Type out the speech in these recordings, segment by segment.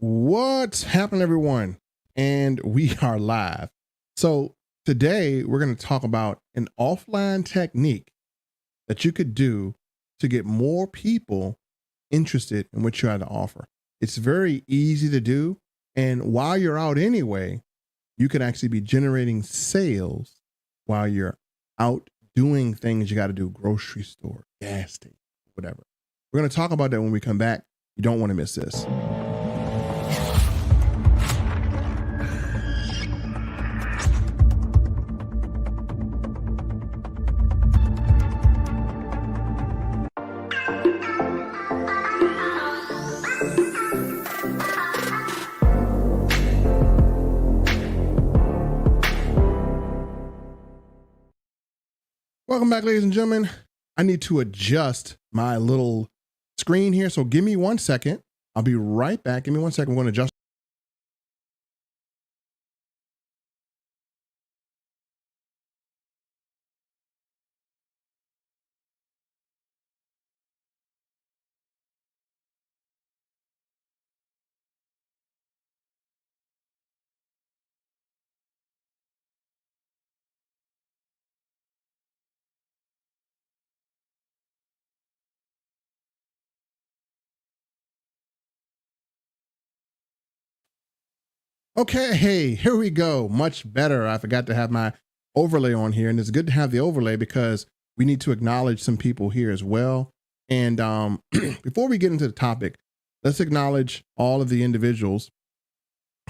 What's happening, everyone? And we are live. So, today we're going to talk about an offline technique that you could do to get more people interested in what you have to offer. It's very easy to do. And while you're out anyway, you can actually be generating sales while you're out doing things you got to do, grocery store, gas station, whatever. We're going to talk about that when we come back. You don't want to miss this. Welcome back, ladies and gentlemen. I need to adjust my little screen here. So give me 1 second. I'll be right back. Give me 1 second. We're going to adjust. Okay, hey, here we go. Much better. I forgot to have my overlay on here, and it's good to have the overlay because we need to acknowledge some people here as well. And before we get into the topic, let's acknowledge all of the individuals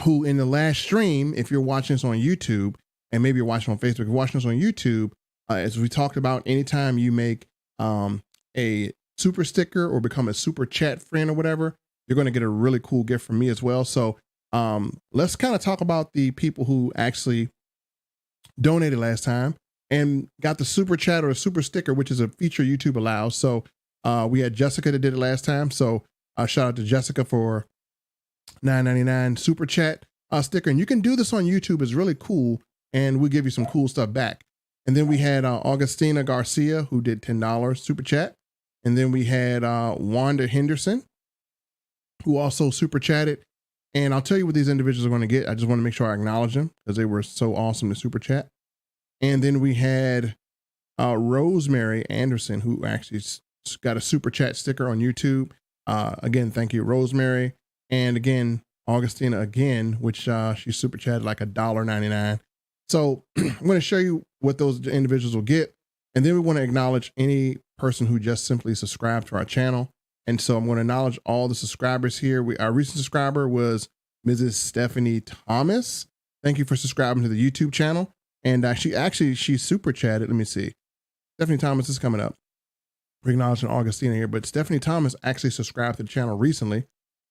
who in the last stream, if you're watching this on YouTube, and maybe you're watching on Facebook, if you're watching this on YouTube, as we talked about, anytime you make a super sticker or become a super chat friend or whatever, you're going to get a really cool gift from me as well. So let's kind of talk about the people who actually donated last time and got the super chat or a super sticker, which is a feature YouTube allows. So we had Jessica that did it last time. So shout out to Jessica for $9.99 super chat sticker. And you can do this on YouTube. It's really cool. And we'll give you some cool stuff back. And then we had Augustina Garcia, who did $10 super chat. And then we had Wanda Henderson, who also super chatted. And I'll tell you what these individuals are going to get. I just want to make sure I acknowledge them because they were so awesome to super chat. And then we had Rosemary Anderson, who actually got a super chat sticker on YouTube. Again, thank you, Rosemary. And again, Augustina again, which she super chatted like $1.99. So I'm going to show you what those individuals will get. And then we want to acknowledge any person who just simply subscribed to our channel. And so I'm going to acknowledge all the subscribers here. Our recent subscriber was Mrs. Stephanie Thomas. Thank you for subscribing to the YouTube channel. And she super chatted. Let me see. Stephanie Thomas is coming up. We're acknowledging Augustina here, but Stephanie Thomas actually subscribed to the channel recently.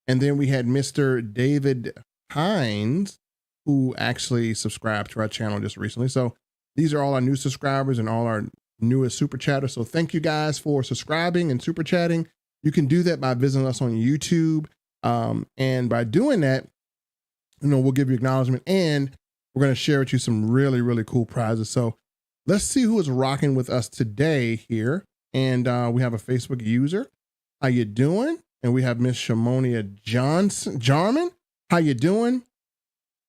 And then we had Mr. David Hines, who actually subscribed to our channel just recently. So these are all our new subscribers and all our newest super chatters. So thank you guys for subscribing and super chatting. You can do that by visiting us on YouTube. And by doing that, we'll give you acknowledgement and we're going to share with you some really, really cool prizes. So let's see who is rocking with us today here. And we have a Facebook user. How you doing? And we have Miss Shamonia Jarman. How you doing?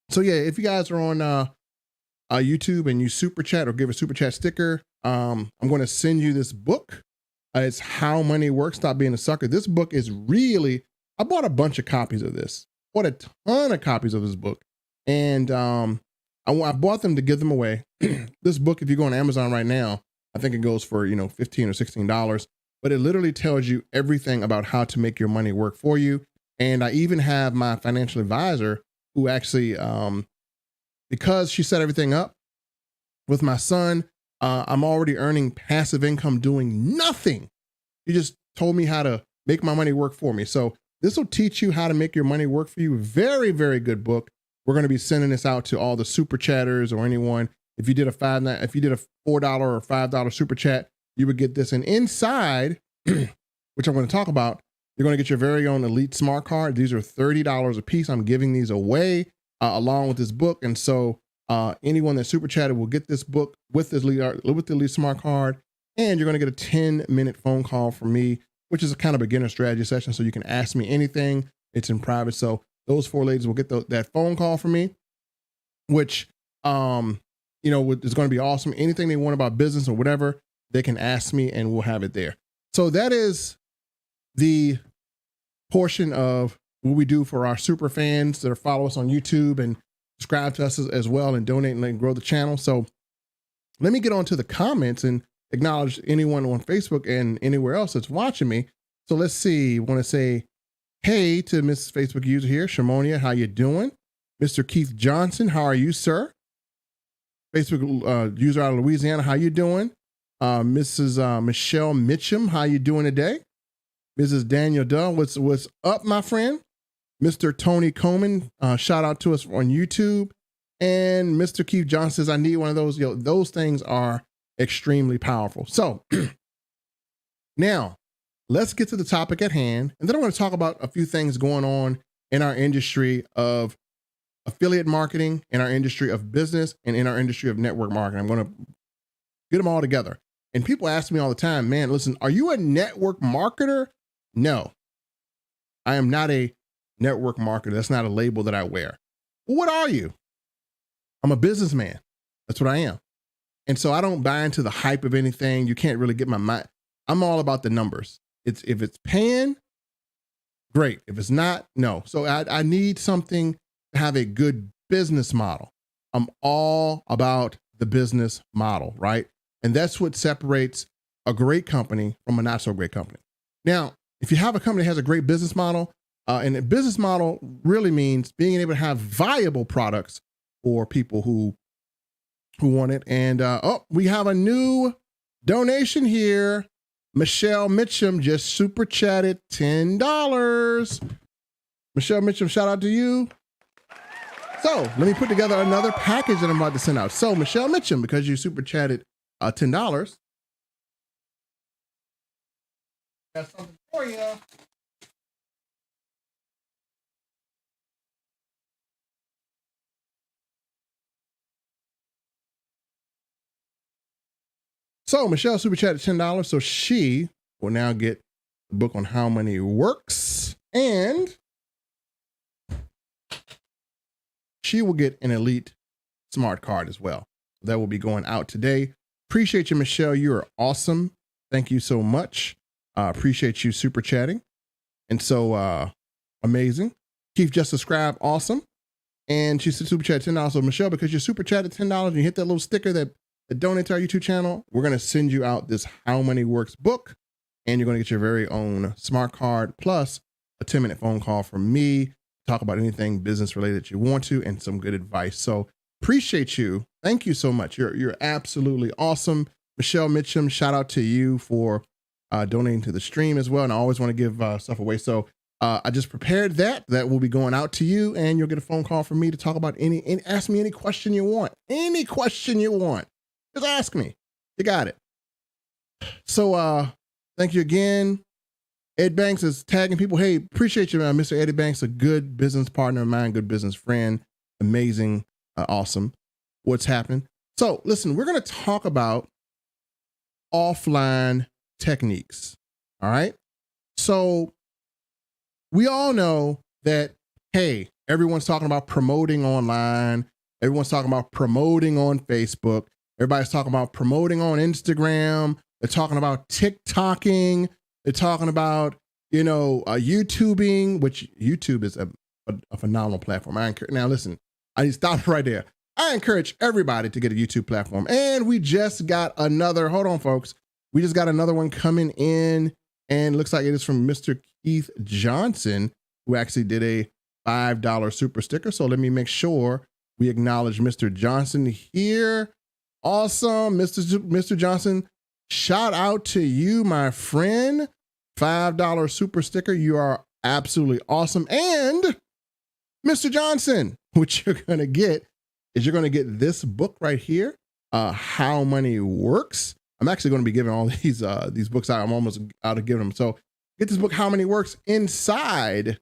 So yeah, if you guys are on YouTube and you super chat or give a super chat sticker, I'm going to send you this book. It's How Money Works, Stop Being a Sucker. This book is really, I bought a bunch of copies of this, bought a ton of copies of this book. And I bought them to give them away. This book, if you go on Amazon right now, I think it goes for, $15 or $16, but it literally tells you everything about how to make your money work for you. And I even have my financial advisor who actually, because she set everything up with my son, I'm already earning passive income doing nothing. He just told me how to make my money work for me. So this will teach you how to make your money work for you. Very, very good book. We're going to be sending this out to all the super chatters or anyone. If you did a $4 or $5 super chat, you would get this. And inside, which I'm going to talk about, you're going to get your very own Elite Smart Card. These are $30 a piece. I'm giving these away along with this book. And so anyone that super chatted will get this book with the Elite Smart Card, and you're going to get a 10-minute phone call from me, which is a kind of beginner strategy session. So you can ask me anything. It's in private. So those 4 ladies will get that phone call from me, which, you know, is going to be awesome. Anything they want about business or whatever, they can ask me and we'll have it there. So that is the portion of what we do for our super fans that follow us on YouTube and subscribe to us as well and donate and grow the channel. So let me get on to the comments and acknowledge anyone on Facebook and anywhere else that's watching me. So let's see. I want to say hey to Miss Facebook user here, Shamonia, how you doing? Mr. Keith Johnson, how are you, sir? Facebook user out of Louisiana, how you doing? Mrs. Michelle Mitchum, how you doing today? Mrs. Daniel Dunn, what's up, my friend? Mr. Tony Coleman, shout out to us on YouTube. And Mr. Keith Johnson says, I need one of those. You know, those things are extremely powerful. So now let's get to the topic at hand. And then I want to talk about a few things going on in our industry of affiliate marketing, in our industry of business, and in our industry of network marketing. I'm going to get them all together. And people ask me all the time, man, listen, are you a network marketer? No, I am not a network marketer. That's not a label that I wear. Well, what are you? I'm a businessman. That's what I am. And so I don't buy into the hype of anything. You can't really get my mind. I'm all about the numbers. If it's paying, great. If it's not, no. So I need something to have a good business model. I'm all about the business model, right? And that's what separates a great company from a not so great company. Now, if you have a company that has a great business model, and a business model really means being able to have viable products for people who want it. And oh, we have a new donation here. Michelle Mitchum just super chatted $10. Michelle Mitchum, shout out to you. So let me put together another package that I'm about to send out. So Michelle Mitchum, because you super chatted $10, got something for you. So Michelle super chatted $10, so she will now get the book on how money works, and she will get an elite smart card as well. That will be going out today. Appreciate you, Michelle. You are awesome. Thank you so much. Appreciate you super chatting. And so amazing. Keith just subscribed. Awesome. And she said super chat $10. So Michelle, because you super chatted $10 and you hit that little sticker that donate to our YouTube channel, we're going to send you out this How Money Works book, and you're going to get your very own smart card plus a 10-minute phone call from me, talk about anything business related that you want to, and some good advice. So appreciate you. Thank you so much. You're absolutely awesome. Michelle Mitchum, shout out to you for donating to the stream as well. And I always want to give stuff away. So I just prepared that will be going out to you, and you'll get a phone call from me to talk about ask me any question you want. Any question you want. Just ask me. You got it. So thank you again. Ed Banks is tagging people. Hey, appreciate you, man. Mr. Eddie Banks, a good business partner of mine, good business friend. Amazing. Awesome. What's happening? So listen, we're going to talk about offline techniques. All right. So we all know that, hey, everyone's talking about promoting online. Everyone's talking about promoting on Facebook. Everybody's talking about promoting on Instagram. They're talking about TikToking. They're talking about, YouTubing, which YouTube is a phenomenal platform. Now listen, I need to stop right there. I encourage everybody to get a YouTube platform. And we just got another, hold on folks. We just got another one coming in, and it looks like it is from Mr. Keith Johnson, who actually did a $5 super sticker. So let me make sure we acknowledge Mr. Johnson here. Awesome. Mr. Johnson, shout out to you, my friend. $5 super sticker. You are absolutely awesome. And Mr. Johnson, what you're going to get is you're going to get this book right here, How Money Works. I'm actually going to be giving all these books out. I'm almost out of giving them. So get this book, How Money Works. Inside,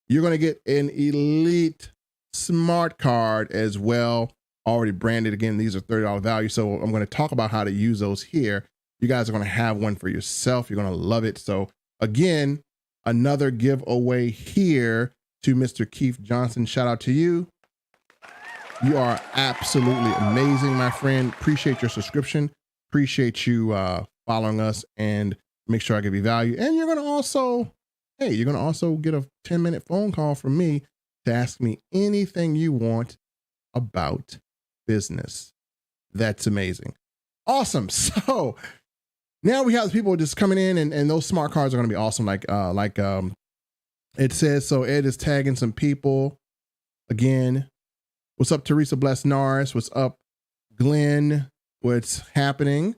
you're going to get an elite smart card as well. Already branded. Again, these are $30 value. So I'm going to talk about how to use those here. You guys are going to have one for yourself. You're going to love it. So again, another giveaway here to Mr. Keith Johnson. Shout out to you. You are absolutely amazing, my friend. Appreciate your subscription. Appreciate you following us, and make sure I give you value. And you're going to also, hey, you're going to also get a 10-minute phone call from me to ask me anything you want about business. That's amazing. Awesome. So now we have people just coming in, and those smart cards are going to be awesome. Like it says, so Ed is tagging some people again. What's up, Teresa Bless Norris? What's up, Glenn? What's happening?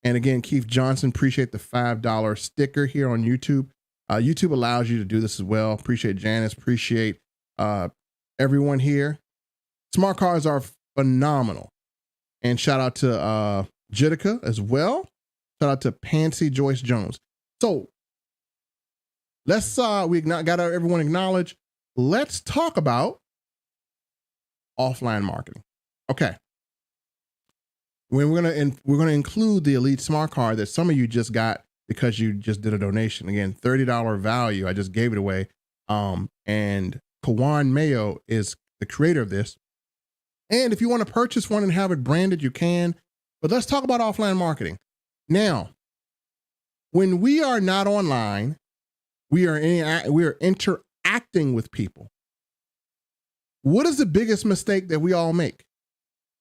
And again, Keith Johnson, appreciate the $5 sticker here on YouTube. YouTube allows you to do this as well. Appreciate Janice. Appreciate everyone here. Smart cards are phenomenal. And shout out to Jitica as well. Shout out to Pansy Joyce Jones. So let's we got everyone acknowledged. Let's talk about offline marketing. Okay. We're gonna include the Elite Smart Card that some of you just got because you just did a donation. Again, $30 value. I just gave it away. And Kawan Mayo is the creator of this. And if you want to purchase one and have it branded, you can. But let's talk about offline marketing. Now, when we are not online, we are interacting with people. What is the biggest mistake that we all make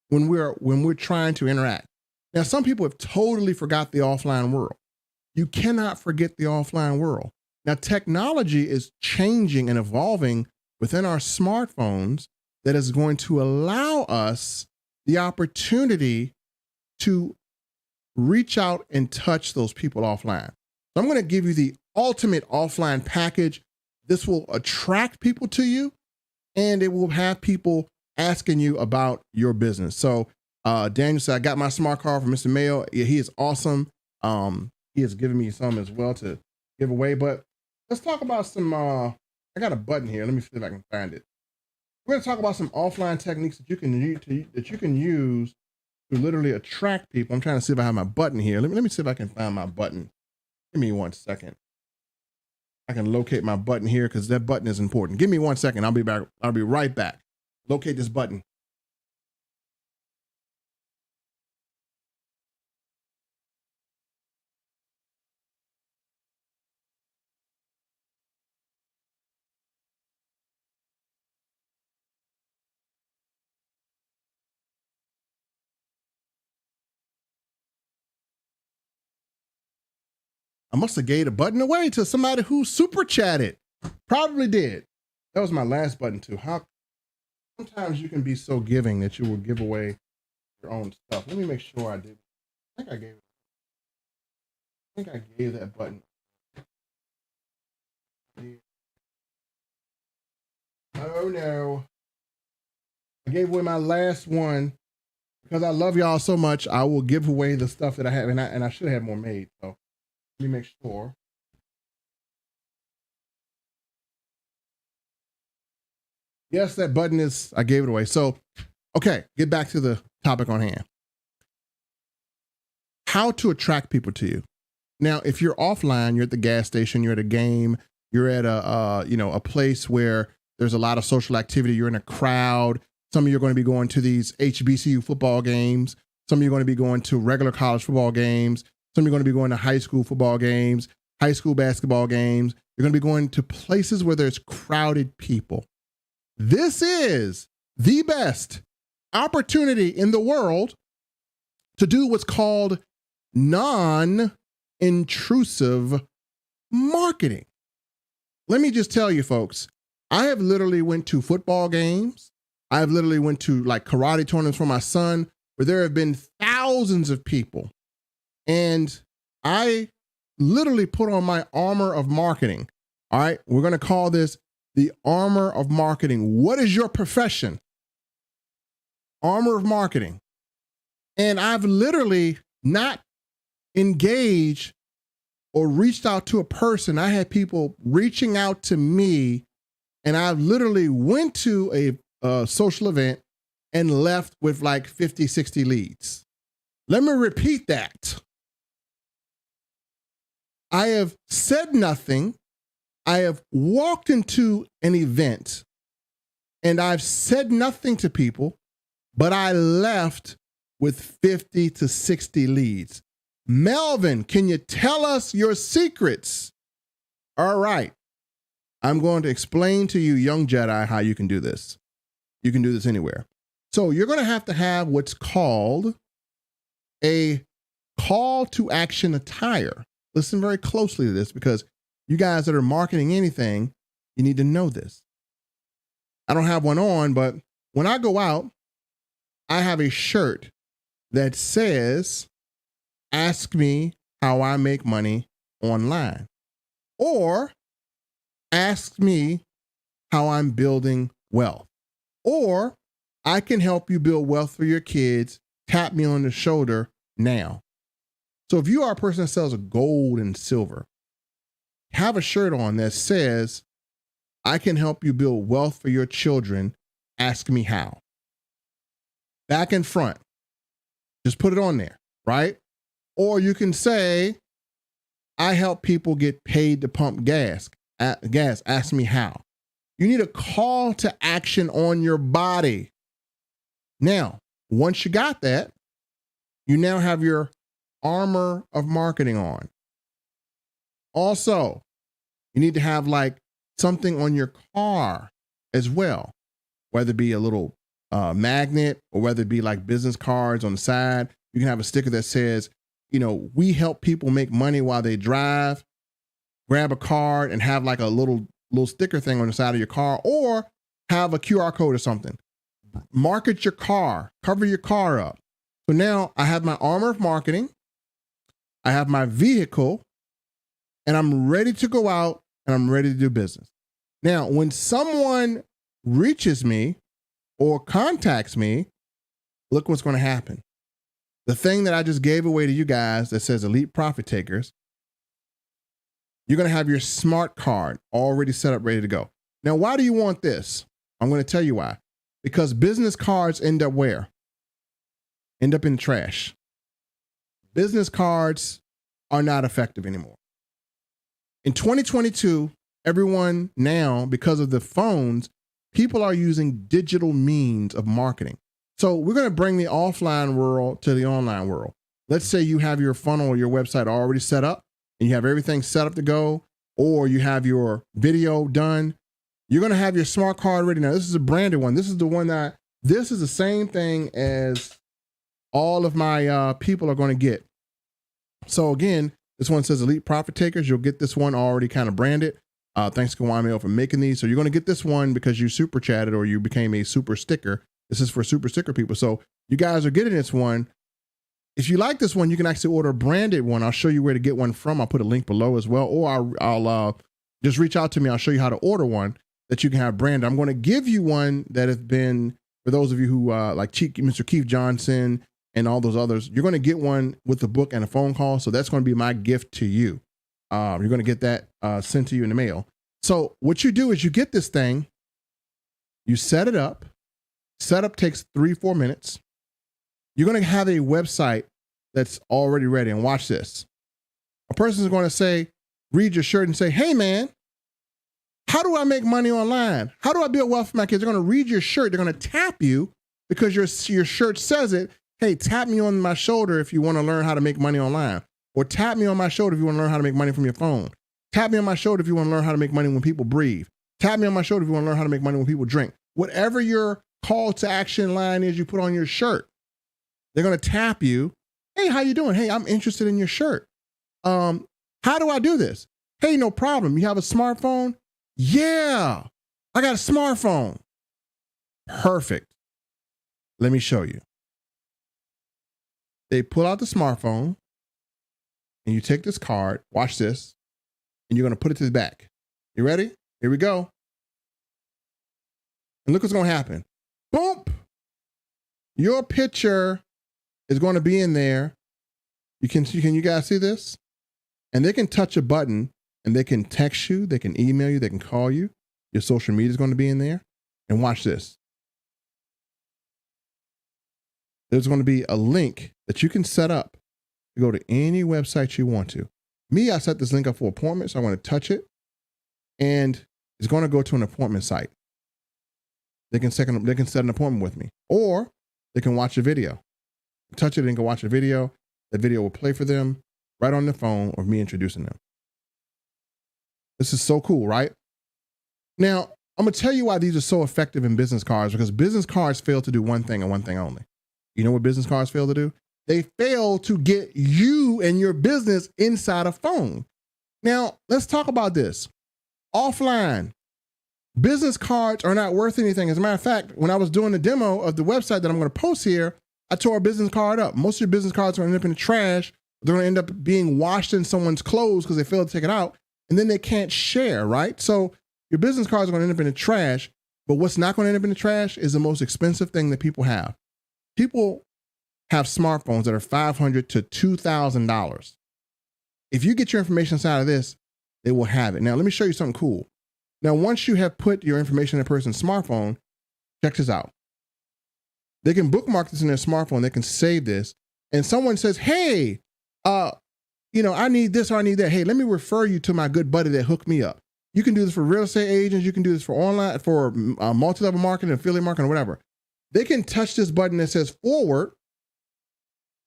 when we're trying to interact? Now, some people have totally forgot the offline world. You cannot forget the offline world. Now, technology is changing and evolving within our smartphones that is going to allow us the opportunity to reach out and touch those people offline. So I'm going to give you the ultimate offline package. This will attract people to you, and it will have people asking you about your business. So Daniel said, I got my smart card from Mr. Mayo. Yeah, he is awesome. He has given me some as well to give away. But let's talk about some, I got a button here. Let me see if I can find it. We're going to talk about some offline techniques that you can use to literally attract people. I'm trying to see if I have my button here. Let me see if I can find my button. Give me 1 second. I can locate my button here because that button is important. Give me 1 second. I'll be back. I'll be right back. Locate this button. I must have gave a button away to somebody who super chatted. Probably did. That was my last button too. How sometimes you can be so giving that you will give away your own stuff. Let me make sure I did. I think I gave that button. Oh no. I gave away my last one because I love y'all so much. I will give away the stuff that I have, and I should have more made. So let me make sure. Yes, that button is, I gave it away. So, okay, get back to the topic on hand. How to attract people to you. Now, if you're offline, you're at the gas station, you're at a game, you're at a place where there's a lot of social activity, you're in a crowd. Some of you are going to be going to these HBCU football games. Some of you are going to be going to regular college football games. Some of you are going to be going to high school football games, high school basketball games. You're going to be going to places where there's crowded people. This is the best opportunity in the world to do what's called non-intrusive marketing. Let me just tell you, folks, I have literally went to football games. I've literally went to like karate tournaments for my son where there have been thousands of people. And I literally put on my armor of marketing. All right, we're going to call this the armor of marketing. What is your profession? Armor of marketing. And I've literally not engaged or reached out to a person. I had people reaching out to me, and I literally went to a social event and left with like 50, 60 leads. Let me repeat that. I have said nothing. I have walked into an event and I've said nothing to people, but I left with 50 to 60 leads. Melvin, can you tell us your secrets? All right. I'm going to explain to you, young Jedi, how you can do this. You can do this anywhere. So you're going to have what's called a call to action attire. Listen very closely to this because you guys that are marketing anything, you need to know this. I don't have one on, but when I go out, I have a shirt that says, ask me how I make money online, or ask me how I'm building wealth, or I can help you build wealth for your kids. Tap me on the shoulder now. So if you are a person that sells gold and silver, have a shirt on that says, I can help you build wealth for your children. Ask me how. Back and front. Just put it on there, right? Or you can say, I help people get paid to pump gas. Ask me how. You need a call to action on your body. Now, once you got that, you now have your armor of marketing on. Also, you need to have like something on your car as well, whether it be a little magnet or whether it be like business cards on the side. You can have a sticker that says, we help people make money while they drive. Grab a card and have like a little sticker thing on the side of your car, or have a QR code or something. Market your car, cover your car up. So now I have my armor of marketing, I have my vehicle, and I'm ready to go out and I'm ready to do business. Now, when someone reaches me or contacts me, look what's going to happen. The thing that I just gave away to you guys that says Elite Profit Takers, you're going to have your smart card already set up, ready to go. Now, why do you want this? I'm going to tell you why. Because business cards end up where? End up in the trash. Business cards are not effective anymore. In 2022, everyone now, because of the phones, people are using digital means of marketing. So we're going to bring the offline world to the online world. Let's say you have your funnel or your website already set up and you have everything set up to go, or you have your video done. You're going to have your smart card ready. Now, this is a branded one. This is the one this is the same thing as all of my people are going to get. So again, this one says Elite Profit Takers. You'll get this one already kind of branded. Thanks to Kawamio for making these. So you're going to get this one because you super chatted or you became a super sticker. This is for super sticker people. So you guys are getting this one. If you like this one, you can actually order a branded one. I'll show you where to get one from. I'll put a link below as well. Or I'll just reach out to me. I'll show you how to order one that you can have branded. I'm going to give you one that has been, for those of you who like Mr. Keith Johnson and all those others, you're going to get one with the book and a phone call. So that's going to be my gift to you. You're going to get that sent to you in the mail. So what you do is you get this thing, you set it up. Setup takes 3-4 minutes. You're going to have a website that's already ready. And watch this. A person is going to say, read your shirt and say, hey, man, how do I make money online? How do I build wealth for my kids? They're going to read your shirt. They're going to tap you because your shirt says it. Hey, tap me on my shoulder if you want to learn how to make money online. Or tap me on my shoulder if you want to learn how to make money from your phone. Tap me on my shoulder if you want to learn how to make money when people breathe. Tap me on my shoulder if you want to learn how to make money when people drink. Whatever your call to action line is you put on your shirt, they're going to tap you. Hey, how you doing? Hey, I'm interested in your shirt. How do I do this? Hey, no problem. You have a smartphone? Yeah, I got a smartphone. Perfect. Let me show you. They pull out the smartphone and you take this card, watch this, and you're going to put it to the back. You ready? Here we go. And look what's going to happen. Boom. Your picture is going to be in there. Can you guys see this? And they can touch a button and they can text you, they can email you, they can call you. Your social media is going to be in there. And watch this. There's going to be a link that you can set up to go to any website you want to. Me, I set this link up for appointments. I want to touch it. and it's going to go to an appointment site. They can set an appointment with me, or they can watch a video. Touch it and go watch a video. The video will play for them right on the phone of me introducing them. This is so cool, right? Now, I'm going to tell you why these are so effective in business cards, because business cards fail to do one thing and one thing only. You know what business cards fail to do? They fail to get you and your business inside a phone. Now, let's talk about this. Offline, business cards are not worth anything. As a matter of fact, when I was doing the demo of the website that I'm going to post here, I tore a business card up. Most of your business cards are going to end up in the trash. They're going to end up being washed in someone's clothes because they failed to take it out, and then they can't share, right? So your business cards are going to end up in the trash, but what's not going to end up in the trash is the most expensive thing that people have. People have smartphones that are $500 to $2,000. If you get your information inside of this, they will have it. Now, let me show you something cool. Now, once you have put your information in a person's smartphone, check this out. They can bookmark this in their smartphone. They can save this. And someone says, hey, I need this or I need that. Hey, let me refer you to my good buddy that hooked me up. You can do this for real estate agents. You can do this for online, for multi-level marketing, affiliate marketing, or whatever. They can touch this button that says forward,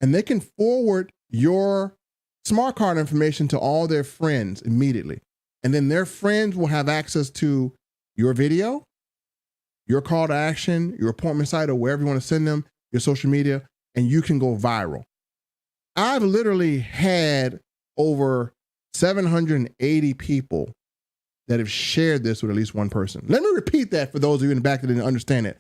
and they can forward your smart card information to all their friends immediately. And then their friends will have access to your video, your call to action, your appointment site, or wherever you want to send them, your social media, and you can go viral. I've literally had over 780 people that have shared this with at least one person. Let me repeat that for those of you in the back that didn't understand it.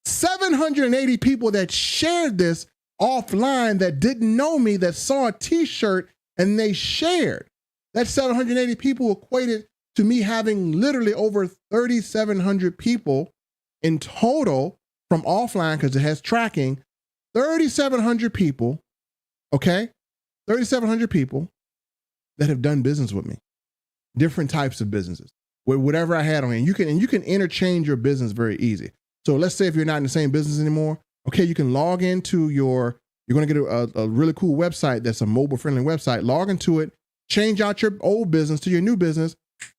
780 people that shared this offline that didn't know me, that saw a t-shirt and they shared. That 780 people equated to me having literally over 3,700 people in total from offline, because it has tracking. 3,700 people, okay? 3,700 people that have done business with me. Different types of businesses, with whatever I had on hand. You can interchange your business very easy. So let's say if you're not in the same business anymore, okay, you can log into you're going to get a really cool website that's a mobile friendly website. Log into it, change out your old business to your new business,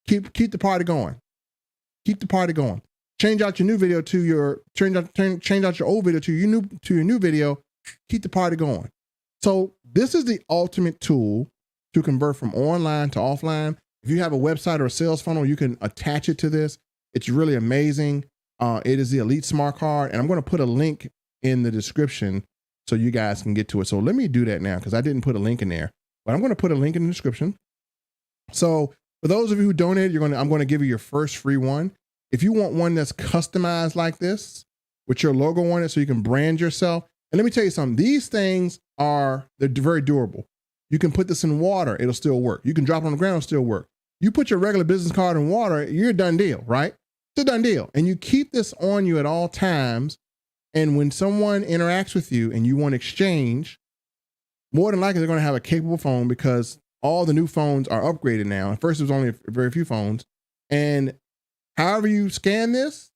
keep the party going. Keep the party going. Change out your new video to your, change out your old video to your new video, keep the party going. So this is the ultimate tool to convert from online to offline. If you have a website or a sales funnel, you can attach it to this. It's really amazing. It is the Elite Smart Card, and I'm going to put a link in the description so you guys can get to it. So let me do that now, because I didn't put a link in there, but I'm going to put a link in the description. So for those of you who donated, I'm going to give you your first free one. If you want one that's customized like this with your logo on it so you can brand yourself. And let me tell you something, these things they're very durable. You can put this in water, it'll still work. You can drop it on the ground, it'll still work. You put your regular business card in water, you're a done deal, right? It's a done deal. And you keep this on you at all times. And when someone interacts with you and you want to exchange, more than likely they're going to have a capable phone, because all the new phones are upgraded now. At first, it was only very few phones. And however you scan this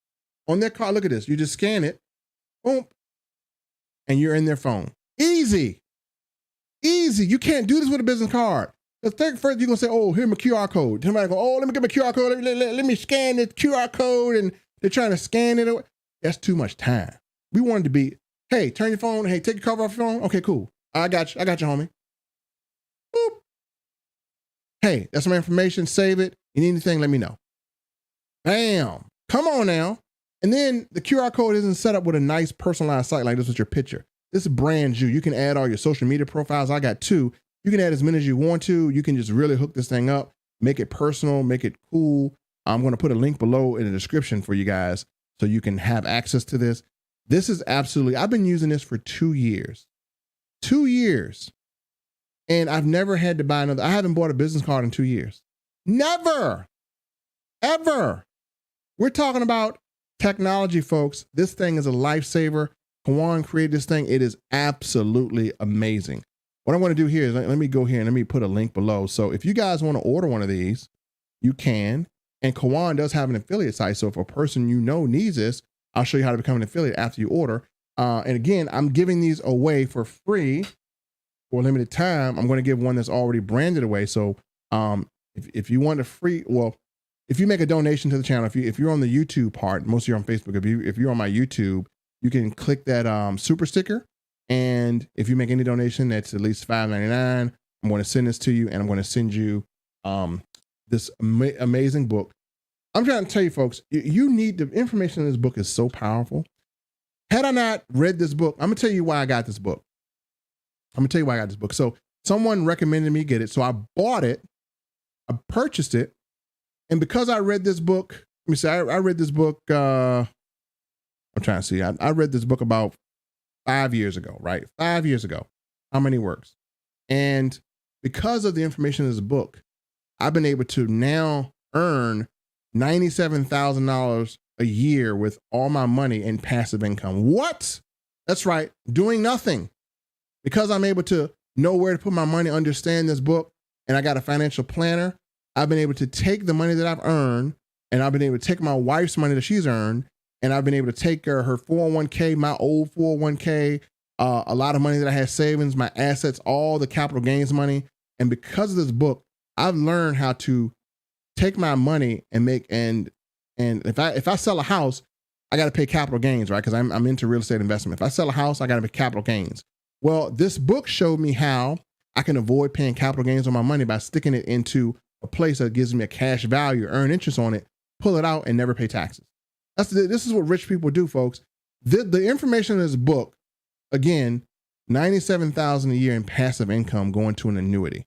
on their card, look at this. You just scan it, boom, and you're in their phone. Easy. Easy. You can't do this with a business card. The thing first, you're going to say, oh, here's my QR code. Somebody go, oh, let me get my QR code. Let me scan this QR code. And they're trying to scan it. That's too much time. We wanted to be, hey, turn your phone. Hey, take your cover off your phone. Okay, cool. I got you, homie. Boop. Hey, that's my information. Save it. You need anything, let me know. Bam. Come on now. And then the QR code isn't set up with a nice personalized site like this with your picture. This is brand new. You can add all your social media profiles. I got 2. You can add as many as you want to. You can just really hook this thing up, make it personal, make it cool. I'm going to put a link below in the description for you guys so you can have access to this. This is absolutely, I've been using this for 2 years. 2 years. And I've never had to buy another. I haven't bought a business card in 2 years. Never. Ever. We're talking about technology, folks. This thing is a lifesaver. Kawan created this thing. It is absolutely amazing. What I'm going to do here is let me go here and let me put a link below. So if you guys want to order one of these, you can. And Kawan does have an affiliate site. So if a person you know needs this, I'll show you how to become an affiliate after you order. And again, I'm giving these away for free for a limited time. I'm going to give one that's already branded away. So if you want a free, well, if you make a donation to the channel, if you're on the YouTube part, most of you are on Facebook. If you're on my YouTube, you can click that super sticker. And if you make any donation that's at least $5.99, I'm going to send this to you, and I'm going to send you this amazing book. I'm trying to tell you, folks, you need the information in this book is so powerful. Had I not read this book, I'm gonna tell you why I got this book. So someone recommended me get it. So I bought it, I purchased it. And because I read this book, let me say, I read this book, I'm trying to see, I read this book about 5 years ago, right? 5 years ago, How Money Works. And because of the information in this book, I've been able to now earn $97,000 a year with all my money in passive income. What? That's right, doing nothing. Because I'm able to know where to put my money, understand this book, and I got a financial planner, I've been able to take the money that I've earned, and I've been able to take my wife's money that she's earned, and I've been able to take her 401k, my old 401k, a lot of money that I had savings, my assets, all the capital gains money. And because of this book, I've learned how to take my money and make, and if I sell a house, I got to pay capital gains, right? Because I'm into real estate investment. If I sell a house, I got to pay capital gains. Well, this book showed me how I can avoid paying capital gains on my money by sticking it into a place that gives me a cash value, earn interest on it, pull it out, and never pay taxes. This is what rich people do, folks. The information in this book, again, $97,000 a year in passive income going to an annuity.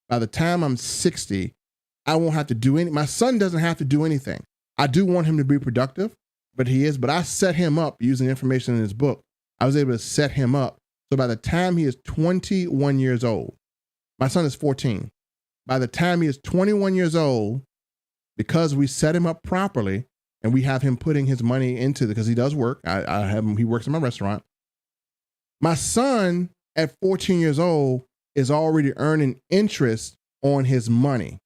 By the time I'm 60, I won't have to do my son doesn't have to do anything. I do want him to be productive, but I set him up using information in this book. I was able to set him up. So by the time he is 21 years old, my son is 14. By the time he is 21 years old, because we set him up properly and we have him putting his money into because he does work. I have him, he works in my restaurant. My son at 14 years old is already earning interest on his money.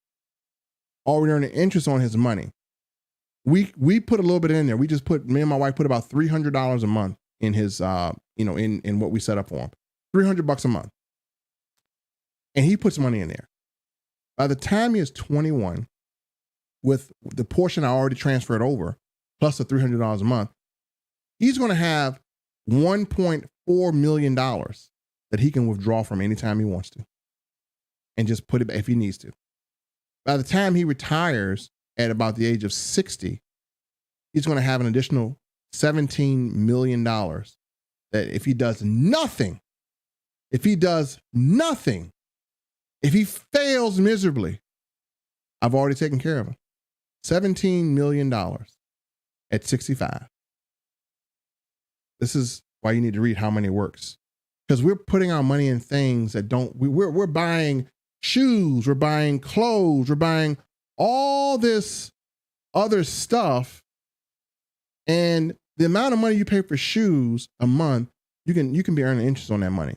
We put a little bit in there. Me and my wife put about $300 a month in his, in what we set up for him, $300 a month. And he puts money in there. By the time he is 21, with the portion I already transferred over, plus the $300 a month, he's going to have $1.4 million that he can withdraw from anytime he wants to and just put it if he needs to. By the time he retires at about the age of 60, he's going to have an additional $17 million that if he does nothing, if he fails miserably, I've already taken care of him. $17 million at 65. This is why you need to read How Money Works. Because we're putting our money in things that we're buying shoes, we're buying clothes, we're buying all this other stuff. And the amount of money you pay for shoes a month, you can be earning interest on that money.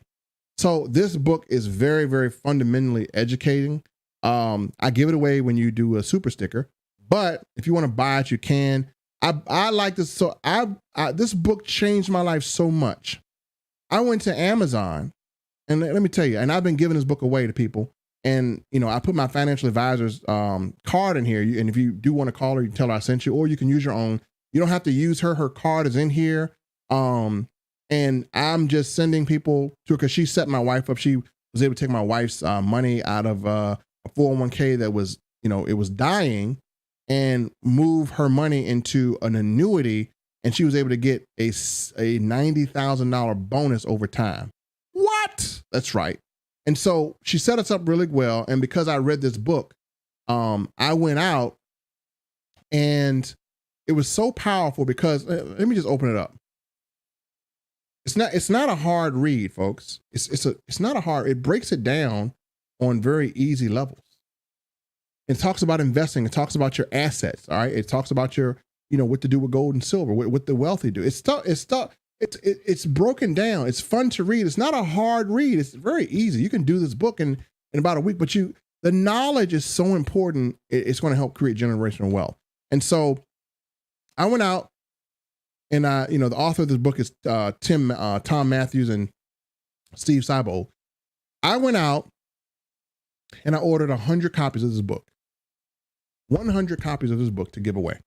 So this book is very, very fundamentally educating. I give it away when you do a super sticker, but if you want to buy it, you can. I like this. So this book changed my life so much. I went to Amazon, and let me tell you, and I've been giving this book away to people. And, I put my financial advisor's card in here. And if you do want to call her, you can tell her I sent you, or you can use your own. You don't have to use her. Her card is in here. And I'm just sending people to her because she set my wife up. She was able to take my wife's money out of a 401k that was, it was dying, and move her money into an annuity. And she was able to get a $90,000 bonus over time. What? That's right. And so she set us up really well. And because I read this book, I went out, and it was so powerful because let me just open it up. It's not a hard read, folks. It's not a hard, it breaks it down on very easy levels. It talks about investing. It talks about your assets. All right. It talks about your, what to do with gold and silver, what the wealthy do. It's broken down. It's fun to read. It's not a hard read. It's very easy. You can do this book in about a week, but the knowledge is so important. It's going to help create generational wealth. And so I went out, and the author of this book is Tom Matthews and Steve Seibold. I went out and I ordered 100 copies of this book. 100 copies of this book to give away.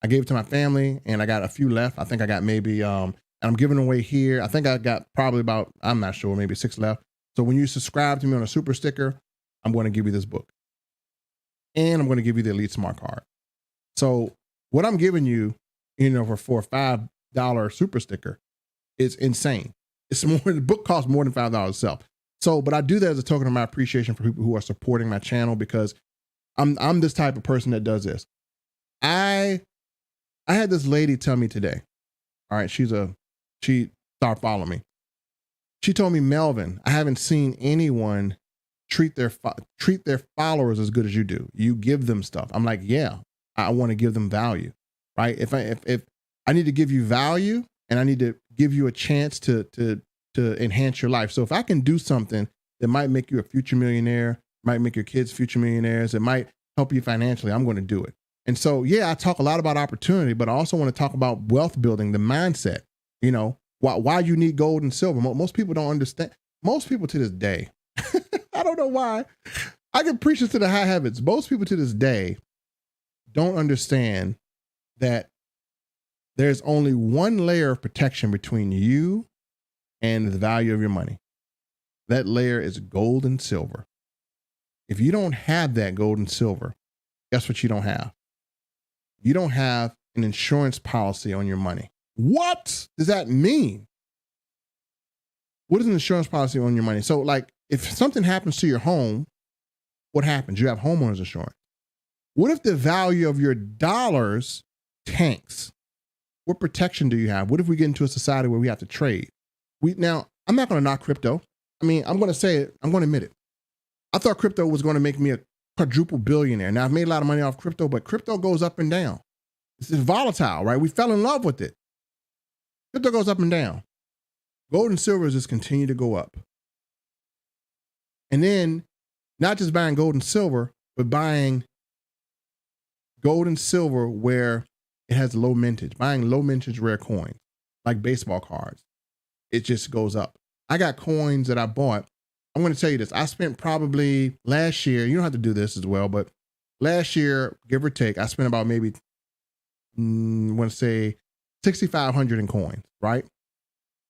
I gave it to my family and I got a few left. I think I got maybe, and I'm giving away here. I think I got probably about, I'm not sure, maybe 6 left. So when you subscribe to me on a super sticker, I'm going to give you this book. And I'm going to give you the Elite Smart Card. So what I'm giving you, for a $5 super sticker is insane. It's more, the book costs more than $5 itself. So, but I do that as a token of my appreciation for people who are supporting my channel, because I'm this type of person that does this. I had this lady tell me today, all right, she started following me. She told me, Melvin, I haven't seen anyone treat their followers as good as you do. You give them stuff. I'm like, yeah, I want to give them value, right? If I need to give you value and I need to give you a chance to enhance your life. So if I can do something that might make you a future millionaire, might make your kids future millionaires, it might help you financially, I'm going to do it. And so, yeah, I talk a lot about opportunity, but I also want to talk about wealth building, the mindset, why you need gold and silver. Most people don't understand. Most people to this day, I don't know why. I can preach this to the high heavens. Most people to this day don't understand that there's only one layer of protection between you and the value of your money. That layer is gold and silver. If you don't have that gold and silver, guess what you don't have? You don't have an insurance policy on your money. What does that mean? What is an insurance policy on your money? So like, if something happens to your home, what happens? You have homeowners insurance. What if the value of your dollars tanks? What protection do you have? What if we get into a society where we have to trade? Now, I'm not going to knock crypto. I mean, I'm going to say it. I'm going to admit it. I thought crypto was going to make me a quadruple billionaire. Now, I've made a lot of money off crypto, but crypto goes up and down. It's volatile, right? We fell in love with it. Crypto goes up and down. Gold and silver just continue to go up. And then not just buying gold and silver, but buying gold and silver where it has low mintage, buying low mintage rare coins, like baseball cards. It just goes up. I got coins that I bought. I'm going to tell you this. I spent probably last year, you don't have to do this as well, but last year, give or take, I spent about maybe, I want to say 6,500 in coins, right?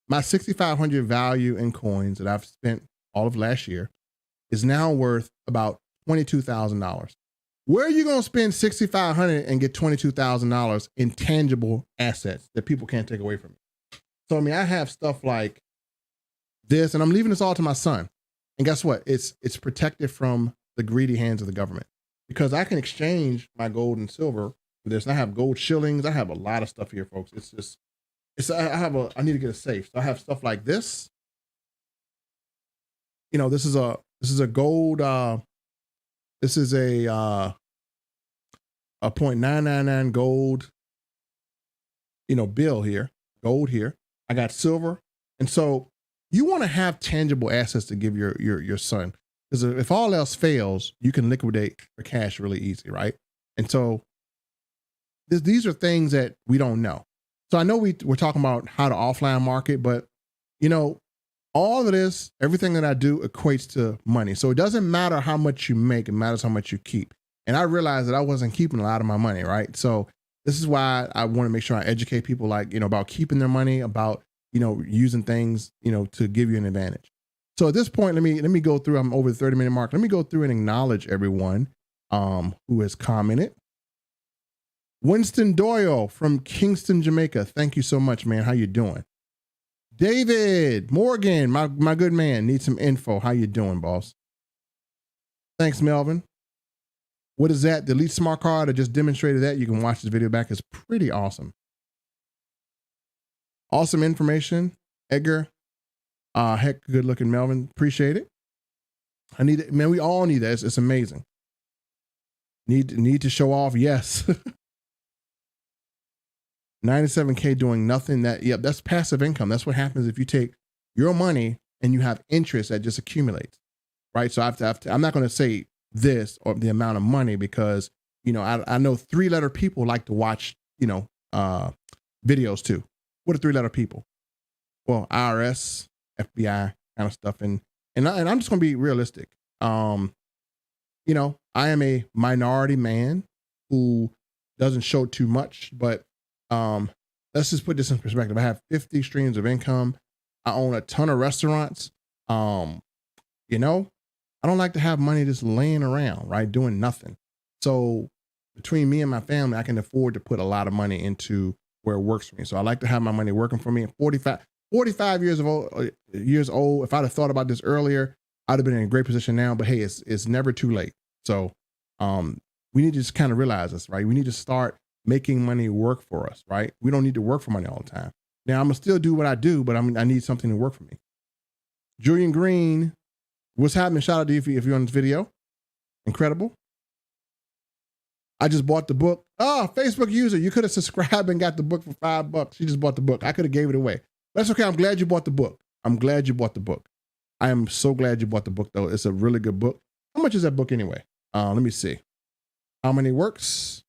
My 6,500 value in coins that I've spent all of last year is now worth about $22,000. Where are you going to spend $6,500 and get $22,000 in tangible assets that people can't take away from you? So, I mean, I have stuff like this, and I'm leaving this all to my son. And guess what? It's protected from the greedy hands of the government, because I can exchange my gold and silver for this. And I have gold shillings. I have a lot of stuff here, folks. I need to get a safe. So I have stuff like this. This is a gold, this is a 0.999 gold, bill here, gold here. I got silver. And so you want to have tangible assets to give your son, because if all else fails, you can liquidate for cash really easy, right? And so these are things that we don't know. So I know we're talking about how to offline market, but all of this, everything that I do equates to money. So it doesn't matter how much you make, it matters how much you keep. And I realized that I wasn't keeping a lot of my money, right? So this is why I want to make sure I educate people about keeping their money, about, using things, to give you an advantage. So at this point, let me go through, I'm over the 30-minute mark. Let me go through and acknowledge everyone who has commented. Winston Doyle from Kingston, Jamaica. Thank you so much, man. How you doing? David Morgan, my good man, need some info. How you doing, boss? Thanks, Melvin. What is that? The Elite Smart Card? I just demonstrated that. You can watch this video back. It's pretty awesome. Awesome information, Edgar. Heck, good looking, Melvin. Appreciate it. I need it, man. We all need that. It's amazing. Need to show off. Yes. 97K doing nothing. That's passive income. That's what happens if you take your money and you have interest that just accumulates, right? So I'm not going to say this or the amount of money, because, I know 3-letter people like to watch, videos too. What are 3-letter people? Well, IRS, FBI kind of stuff. And I'm just going to be realistic. I am a minority man who doesn't show too much, but let's just put this in perspective. I have 50 streams of income. I own a ton of restaurants. You know, I don't like to have money just laying around, right? Doing nothing. So between me and my family, I can afford to put a lot of money into where it works for me. So I like to have my money working for me. At 45 years old, if I'd have thought about this earlier, I'd have been in a great position now, but hey, it's never too late. So we need to just kind of realize this, right? We need to start making money work for us, right? We don't need to work for money all the time. Now I'm gonna still do what I do, but I need something to work for me. Julian Green, what's happening? Shout out to you if you're on this video. Incredible. I just bought the book. Oh, Facebook user, you could have subscribed and got the book for $5. You just bought the book. I could have gave it away. That's okay. I'm glad you bought the book. I'm glad you bought the book. I am so glad you bought the book, though. It's a really good book. How much is that book anyway? Let me see. How many works?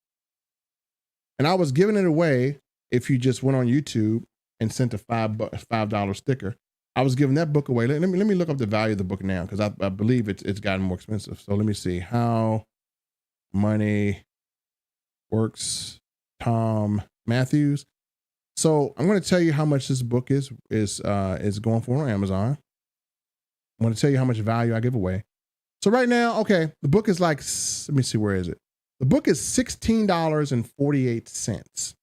And I was giving it away if you just went on YouTube and sent a $5 sticker. I was giving that book away. Let me look up the value of the book now because I believe it's gotten more expensive. So let me see. How Money Works, Tom Matthews. So I'm going to tell you how much this book is going for on Amazon. I'm going to tell you how much value I give away. So right now, okay, the book is like, let me see, where is it? The book is $16.48.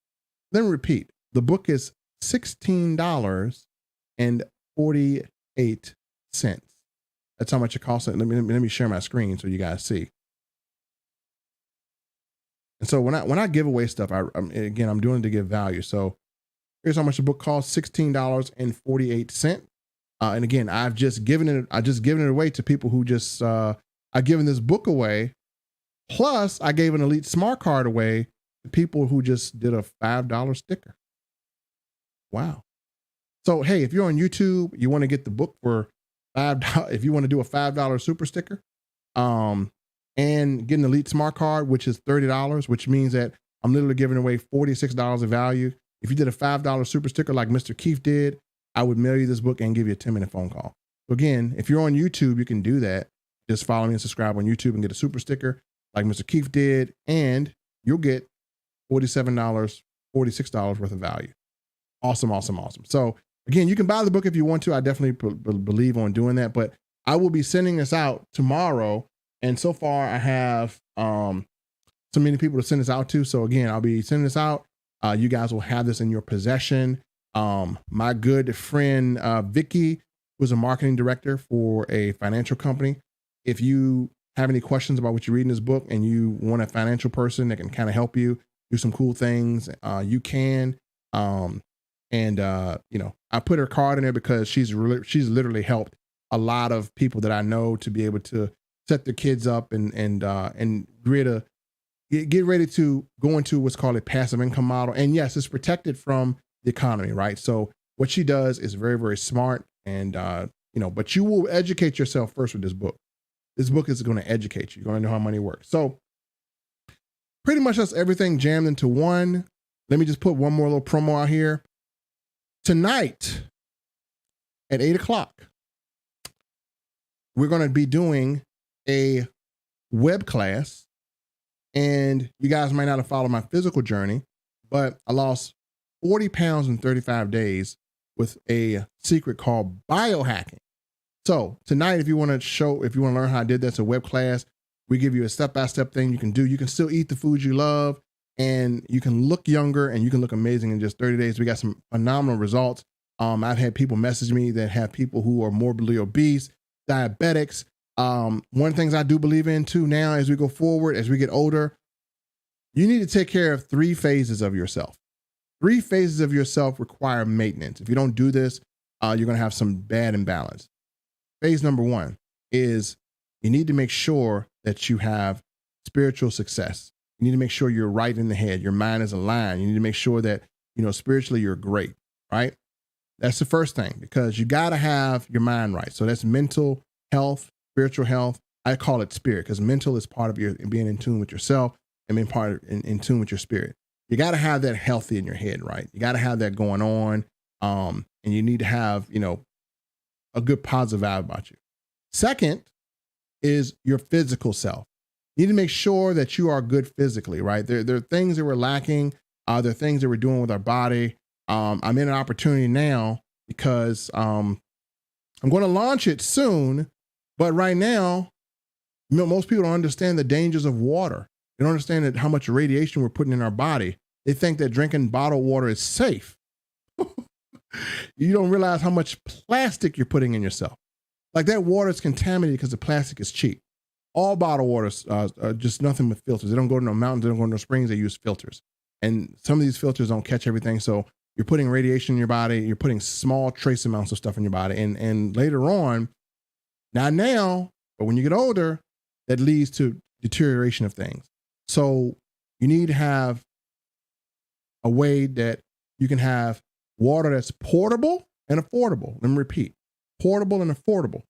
Let me repeat. The book is $16.48. That's how much it costs. Let me share my screen so you guys see. And so when I give away stuff, I'm doing it to give value. So here's how much the book costs: $16.48. And again, I've just given it away to people who just I've given this book away. Plus, I gave an Elite Smart Card away to people who just did a $5 sticker. Wow. So hey, if you're on YouTube, you want to get the book for $5. If you want to do a $5 super sticker, and get an Elite Smart Card, which is $30, which means that I'm literally giving away $46 of value. If you did a $5 super sticker like Mr. Keith did, I would mail you this book and give you a 10-minute phone call. So again, if you're on YouTube, you can do that. Just follow me and subscribe on YouTube and get a super sticker like Mr. Keith did, and you'll get $47, $46 worth of value. Awesome, awesome, awesome. So again, you can buy the book if you want to. I definitely believe on doing that, but I will be sending this out tomorrow. And so far I have so many people to send this out to. So again, I'll be sending this out. You guys will have this in your possession. My good friend, Vicky, who's a marketing director for a financial company. If you have any questions about what you read in this book and you want a financial person that can kind of help you do some cool things, you can. I put her card in there because she's literally helped a lot of people that I know to be able to set their kids up and get ready to go into what's called a passive income model. And yes, it's protected from the economy, right? So what she does is very, very smart. And, but you will educate yourself first with this book. This book is going to educate you. You're going to know how money works. So pretty much that's everything jammed into one. Let me just put one more little promo out here. Tonight at 8:00, we're going to be doing a web class. And you guys might not have followed my physical journey, but I lost 40 pounds in 35 days with a secret called biohacking. So tonight, if you want to learn how I did that, it's a web class. We give you a step-by-step thing you can do. You can still eat the food you love, and you can look younger and you can look amazing in just 30 days. We got some phenomenal results. I've had people message me that have people who are morbidly obese, diabetics. One of the things I do believe in too now as we go forward, as we get older, you need to take care of 3 phases of yourself. 3 phases of yourself require maintenance. If you don't do this, you're going to have some bad imbalance. Phase number 1 is you need to make sure that you have spiritual success. You need to make sure you're right in the head. Your mind is aligned. You need to make sure that, spiritually you're great, right? That's the first thing, because you got to have your mind right. So that's mental health, spiritual health. I call it spirit because mental is part of your being in tune with yourself and being in tune with your spirit. You got to have that healthy in your head, right? You got to have that going on. And you need to have, a good positive vibe about you. Second is your physical self. You need to make sure that you are good physically, right? There are things that we're lacking. There are things that we're doing with our body. I'm in an opportunity now because I'm going to launch it soon. But right now, most people don't understand the dangers of water. They don't understand how much radiation we're putting in our body. They think that drinking bottled water is safe. You don't realize how much plastic you're putting in yourself. Like that water is contaminated because the plastic is cheap. All bottled waters are just nothing but filters. They don't go to no mountains. They don't go to no springs. They use filters. And some of these filters don't catch everything. So you're putting radiation in your body. You're putting small trace amounts of stuff in your body. And later on, not now, but when you get older, that leads to deterioration of things. So you need to have a way that you can have water that's portable and affordable. Let me repeat, portable and affordable.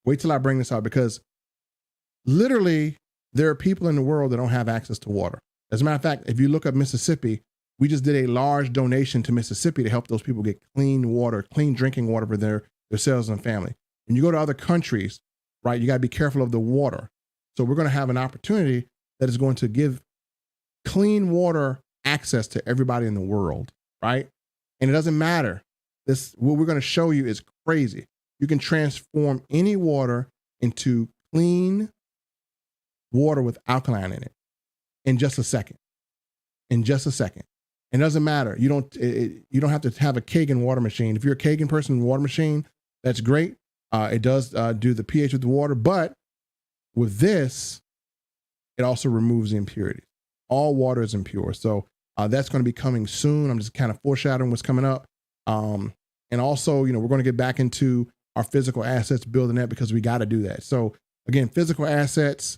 Wait till I bring this out, because literally there are people in the world that don't have access to water. As a matter of fact, if you look up Mississippi, we just did a large donation to Mississippi to help those people get clean water, clean drinking water for themselves and family. When you go to other countries, right, you got to be careful of the water. So we're going to have an opportunity that is going to give clean water access to everybody in the world, right? And it doesn't matter. What we're going to show you is crazy. You can transform any water into clean water with alkaline in it in just a second. In just a second. It doesn't matter. You don't have to have a Kangen water machine. If you're a Kangen person, water machine, that's great. It does do the pH of the water, but with this, it also removes the impurities. All water is impure. So that's going to be coming soon. I'm just kind of foreshadowing what's coming up. And also, we're going to get back into our physical assets, building that, because we got to do that. So again, physical assets,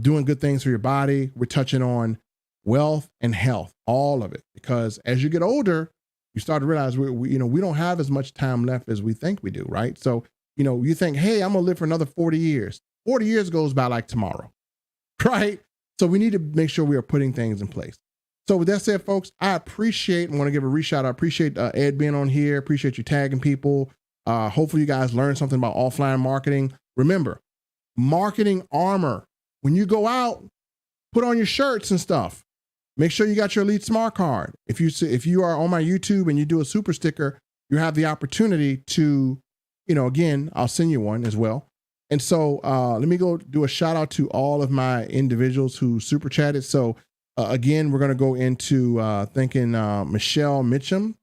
doing good things for your body. We're touching on wealth and health, all of it, because as you get older, you start to realize we don't have as much time left as we think we do, right? So, you think, hey, I'm going to live for another 40 years. 40 years goes by like tomorrow, right? So we need to make sure we are putting things in place. So with that said, folks, I want to give a re-shout. I appreciate Ed being on here. Appreciate you tagging people. Hopefully you guys learned something about offline marketing. Remember, marketing armor. When you go out, put on your shirts and stuff. Make sure you got your Elite Smart Card. If you are on my YouTube and you do a super sticker, you have the opportunity to, again, I'll send you one as well. And so let me go do a shout out to all of my individuals who super chatted. So again, we're going to go into thanking Michelle Mitchum.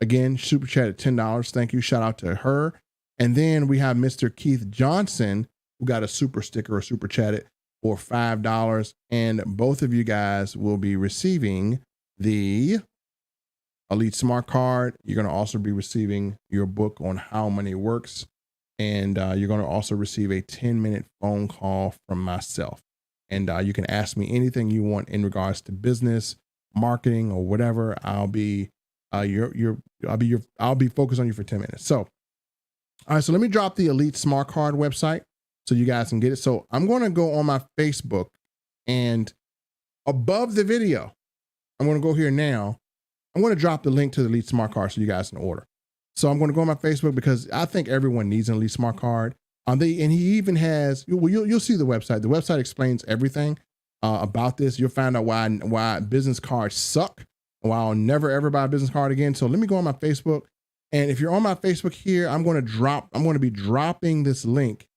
Again, super chatted $10. Thank you. Shout out to her. And then we have Mr. Keith Johnson, who got a super sticker or super chatted for $5. And both of you guys will be receiving the Elite Smart Card. You're going to also be receiving your book on how money works. And you're going to also receive a 10-minute phone call from myself. And you can ask me anything you want in regards to business, marketing, or whatever. I'll be focused on you for 10 minutes. So, all right. So let me drop the Elite Smart Card website so you guys can get it. So I'm going to go on my Facebook, and above the video, I'm going to go here now. I'm going to drop the link to the Elite Smart Card so you guys can order. So I'm going to go on my Facebook because I think everyone needs an Elite Smart Card. And he even has, you'll see the website. The website explains everything about this. You'll find out why business cards suck, why I'll never ever buy a business card again. So let me go on my Facebook. And if you're on my Facebook here, I'm going to be dropping this link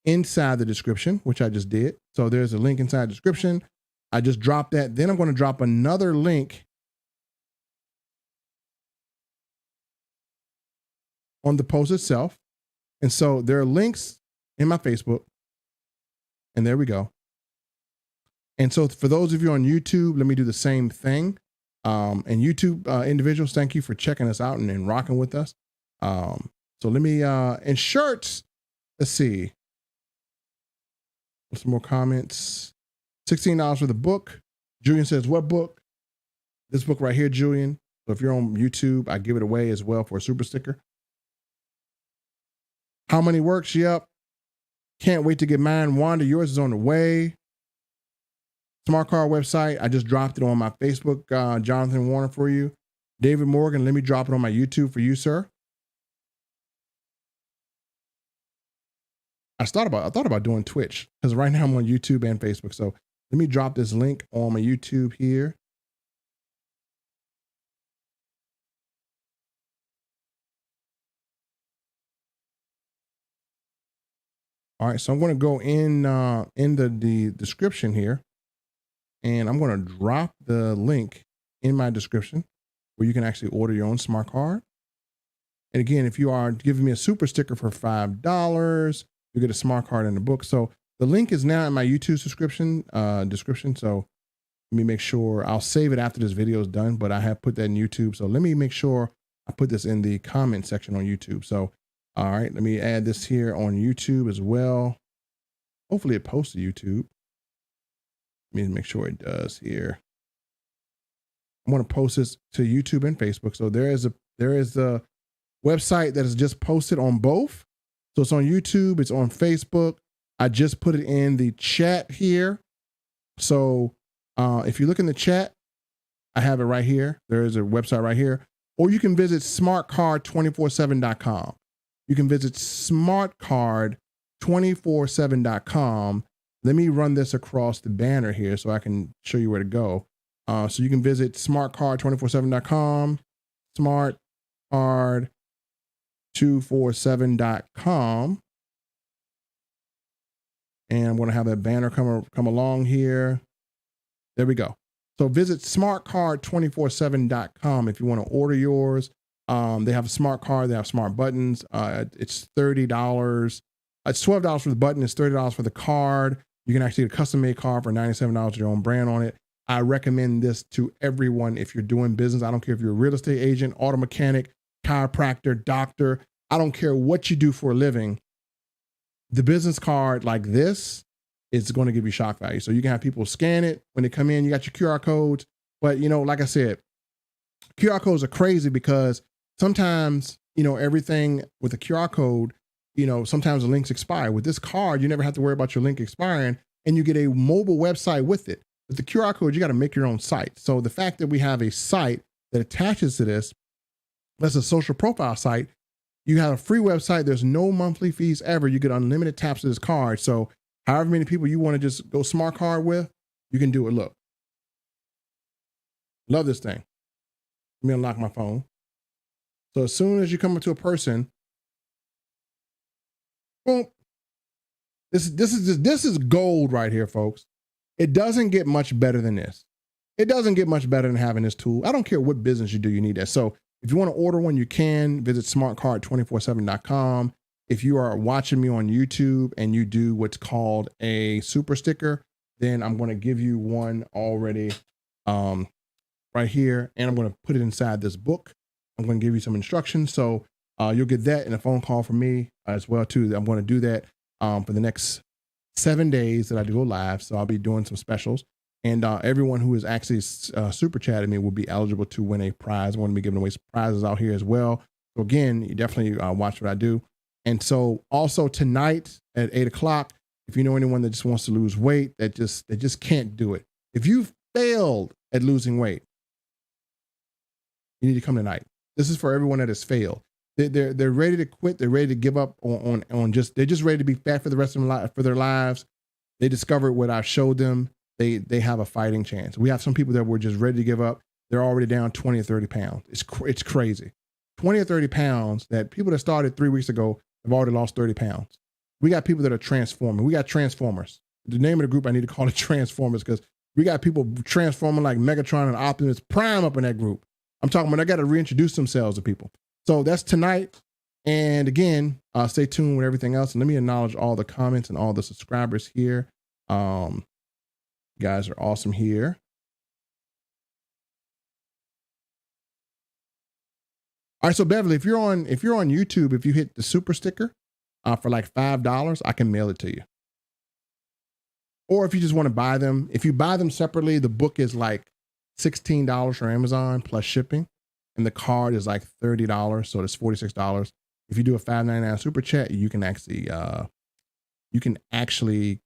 inside the description, which I just did. So there's a link inside the description. I just dropped that. Then I'm going to drop another link on the post itself. And so there are links in my Facebook, and there we go. And so for those of you on YouTube, let me do the same thing. And YouTube individuals, thank you for checking us out and rocking with us. So let me, and shirts, let's see. Some more comments. $16 for the book. Julian says, what book? This book right here, Julian. So if you're on YouTube, I give it away as well for a super sticker. How Money Works? Yep. Can't wait to get mine. Wanda, yours is on the way. Smart Card website. I just dropped it on my Facebook, Jonathan Warner, for you. David Morgan, let me drop it on my YouTube for you, sir. I thought about doing Twitch because right now I'm on YouTube and Facebook. So let me drop this link on my YouTube here. All right, so I'm going to go in the description here, and I'm going to drop the link in my description where you can actually order your own smart card. And again, if you are giving me a super sticker for $5, you get a smart card in the book. So the link is now in my YouTube description. So let me make sure I'll save it after this video is done, but I have put that in YouTube. So let me make sure I put this in the comment section on YouTube. So, all right, let me add this here on YouTube as well. Hopefully it posts to YouTube. Let me make sure it does here. I want to post this to YouTube and Facebook. So there is a website that is just posted on both. So it's on YouTube, it's on Facebook. I just put it in the chat here. So if you look in the chat, I have it right here. There is a website right here. Or you can visit smartcard247.com. You can visit smartcard247.com. Let me run this across the banner here so I can show you where to go. So you can visit smartcard247.com, smartcard247.com. And I'm going to have that banner come along here. There we go. So visit smartcard247.com if you want to order yours. They have a smart card. They have smart buttons. It's $30. It's $12 for the button. It's $30 for the card. You can actually get a custom made card for $97 with your own brand on it. I recommend this to everyone if you're doing business. I don't care if you're a real estate agent, auto mechanic, chiropractor, doctor. I don't care what you do for a living. The business card like this is going to give you shock value. So you can have people scan it when they come in. You got your QR codes. But, like I said, QR codes are crazy because sometimes, everything with a QR code, sometimes the links expire. With this card, you never have to worry about your link expiring, and you get a mobile website with it. With the QR code, you got to make your own site. So the fact that we have a site that attaches to this, that's a social profile site. You have a free website. There's no monthly fees ever. You get unlimited taps of this card. So however many people you want to just go smart card with, you can do it. Look. Love this thing. Let me unlock my phone. So as soon as you come up to a person, boom. This is gold right here, folks. It doesn't get much better than this. It doesn't get much better than having this tool. I don't care what business you do, you need that. So if you want to order one, you can visit smartcard247.com. If you are watching me on YouTube and you do what's called a super sticker, then I'm going to give you one already right here. And I'm going to put it inside this book. I'm going to give you some instructions. So you'll get that in a phone call from me as well, too. I'm going to do that for the next 7 days that I do go live. So I'll be doing some specials. And everyone who is actually super chatting me will be eligible to win a prize. I'm going to be giving away some prizes out here as well. So again, you definitely watch what I do. And so also tonight at 8 o'clock, if you know anyone that just wants to lose weight, that just can't do it. If you failed at losing weight, you need to come tonight. This is for everyone that has failed. They're ready to quit. They're ready to give up on they're just ready to be fat for the rest of their lives. They discovered what I showed them. They have a fighting chance. We have some people that were just ready to give up. They're already down 20 or 30 pounds. It's crazy. 20 or 30 pounds that people that started 3 weeks ago have already lost 30 pounds. We got people that are transforming. We got transformers. The name of the group, I need to call it Transformers because we got people transforming like Megatron and Optimus Prime up in that group. I'm talking about I got to reintroduce themselves to people. So that's tonight. And again, stay tuned with everything else. And let me acknowledge all the comments and all the subscribers here. You guys are awesome here. All right, so Beverly, if you're on YouTube, if you hit the super sticker for like $5, I can mail it to you. Or if you just want to buy them, if you buy them separately, the book is like $16 for Amazon plus shipping, and the card is like $30, so it's $46. If you do a $5.99 super chat, you can actually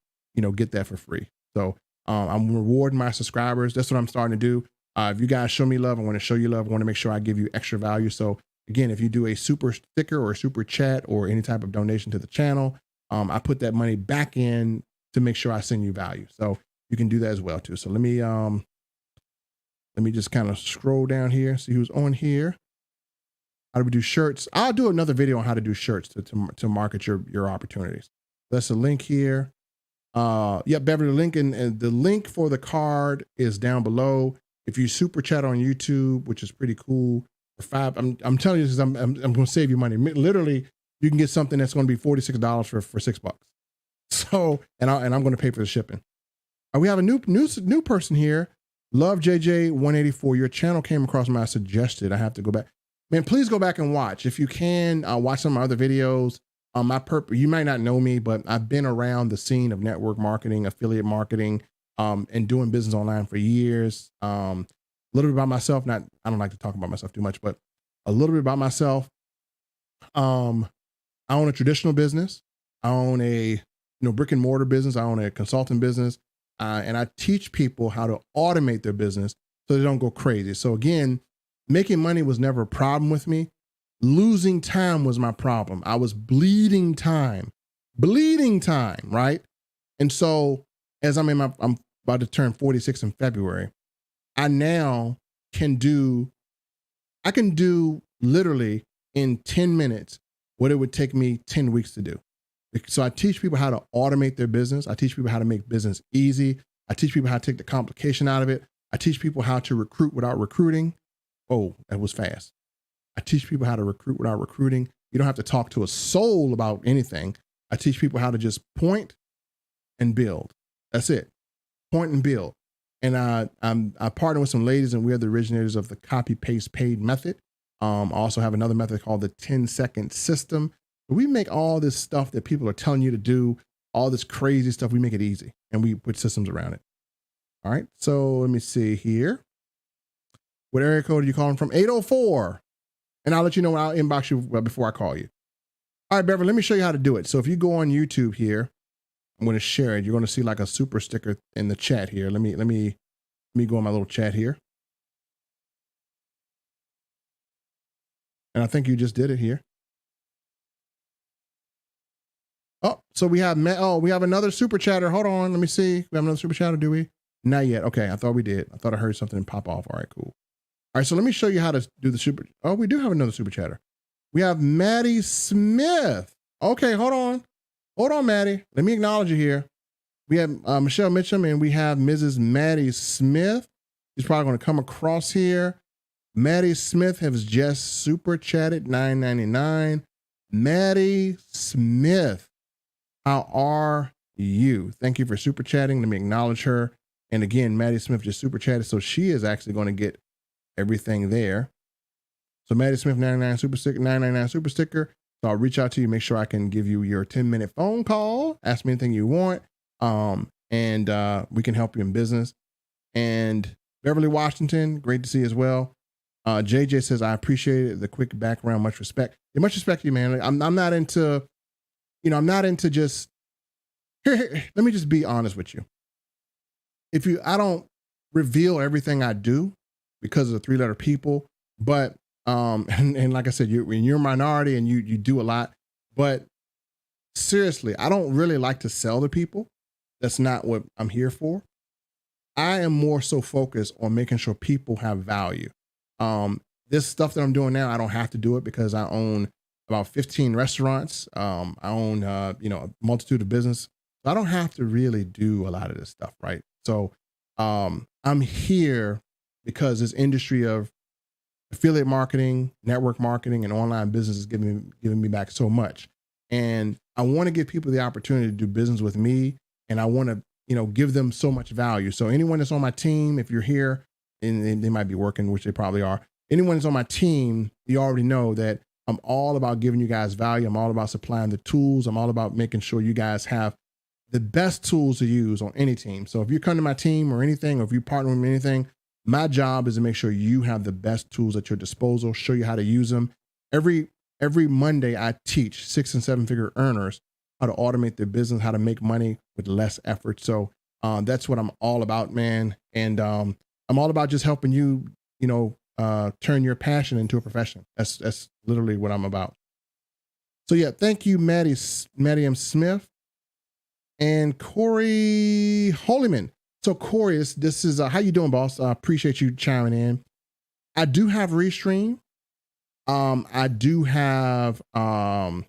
get that for free. So I'm rewarding my subscribers. That's what I'm starting to do. If you guys show me love, I want to show you love. I want to make sure I give you extra value. So again, if you do a super sticker or a super chat or any type of donation to the channel, I put that money back in to make sure I send you value. So you can do that as well too. So let me just kind of scroll down here, see who's on here. How do we do shirts? I'll do another video on how to do shirts to market your opportunities. That's a link here. Beverly, the link and the link for the card is down below. If you super chat on YouTube, which is pretty cool, for $5, I'm telling you this, I'm going to save you money. Literally, you can get something that's going to be $46 for $6. So, and I'm going to pay for the shipping. We have a new person here. Love JJ 184. Your channel came across my suggested. I have to go back. Man, please go back and watch. If you can, watch some of my other videos. You might not know me, but I've been around the scene of network marketing, affiliate marketing, and doing business online for years. A little bit about myself. I don't like to talk about myself too much, but a little bit about myself. I own a traditional business. I own a brick and mortar business. I own a consulting business, and I teach people how to automate their business so they don't go crazy. So again, making money was never a problem with me. Losing time was my problem. I was bleeding time, right? And so as I'm about to turn 46 in February, I now can do literally in 10 minutes what it would take me 10 weeks to do. So I teach people how to automate their business. I teach people how to make business easy. I teach people how to take the complication out of it. I teach people how to recruit without recruiting. Oh, that was fast. I teach people how to recruit without recruiting. You don't have to talk to a soul about anything. I teach people how to just point and build. That's it. Point and build. And I partner with some ladies, and we are the originators of the copy paste paid method. I also have another method called the 10-second system. We make all this stuff that people are telling you to do, all this crazy stuff. We make it easy, and we put systems around it. All right. So let me see here. What area code are you calling from? 804. And I'll let you know when I'll inbox you before I call you. All right, Beverly, let me show you how to do it. So if you go on YouTube here, I'm going to share it. You're going to see like a super sticker in the chat here. Let me go on my little chat here. And I think you just did it here. Oh, so we have another super chatter. Hold on, let me see. We have another super chatter, do we? Not yet. Okay, I thought we did. I thought I heard something pop off. All right, cool. All right, so let me show you how to do the super. Oh, we do have another super chatter. We have Maddie Smith. Okay, hold on, Maddie. Let me acknowledge you here. We have Michelle Mitchum, and we have Mrs. Maddie Smith. She's probably going to come across here. Maddie Smith has just super chatted $9.99. Maddie Smith, how are you? Thank you for super chatting. Let me acknowledge her. And again, Maddie Smith just super chatted, so she is actually going to get everything there. So Maddie Smith 99 super sticker. So I'll reach out to you, make sure I can give you your 10-minute phone call. Ask me anything you want. And we can help you in business. And Beverly Washington, great to see you as well. JJ says, I appreciate the quick background. Much respect. Yeah, much respect to you, man. I'm not into, I'm not into just, here, let me just be honest with you. I don't reveal everything I do because of the 3-letter people, but, and like I said, you're a minority and you do a lot, but seriously, I don't really like to sell to people. That's not what I'm here for. I am more so focused on making sure people have value. This stuff that I'm doing now, I don't have to do it because I own about 15 restaurants. I own, a multitude of business. So I don't have to really do a lot of this stuff, right? So I'm here because this industry of affiliate marketing, network marketing, and online business is giving me back so much. And I want to give people the opportunity to do business with me, and I want to, give them so much value. So anyone that's on my team, if you're here, and they might be working, which they probably are, anyone that's on my team, you already know that I'm all about giving you guys value. I'm all about supplying the tools. I'm all about making sure you guys have the best tools to use on any team. So if you come to my team or anything, or if you partner with me anything, my job is to make sure you have the best tools at your disposal, show you how to use them. Every Monday, I teach 6- and 7-figure earners how to automate their business, how to make money with less effort. So that's what I'm all about, man. And I'm all about just helping you, turn your passion into a profession. That's literally what I'm about. So yeah, thank you, Maddie M. Smith and Corey Holyman. So Corey, this is how you doing, boss? I appreciate you chiming in. I do have Restream. I do have a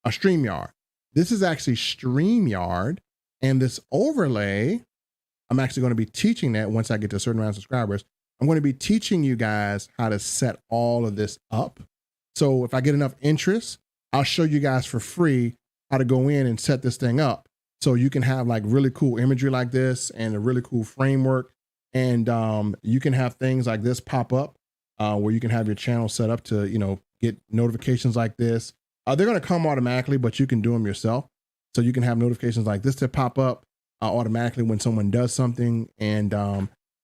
StreamYard. This is actually StreamYard, and this overlay, I'm actually going to be teaching that once I get to a certain amount of subscribers. I'm going to be teaching you guys how to set all of this up. So if I get enough interest, I'll show you guys for free how to go in and set this thing up. So you can have like really cool imagery like this and a really cool framework. And you can have things like this pop up where you can have your channel set up to, get notifications like this. They're going to come automatically, but you can do them yourself. So you can have notifications like this to pop up automatically when someone does something. And,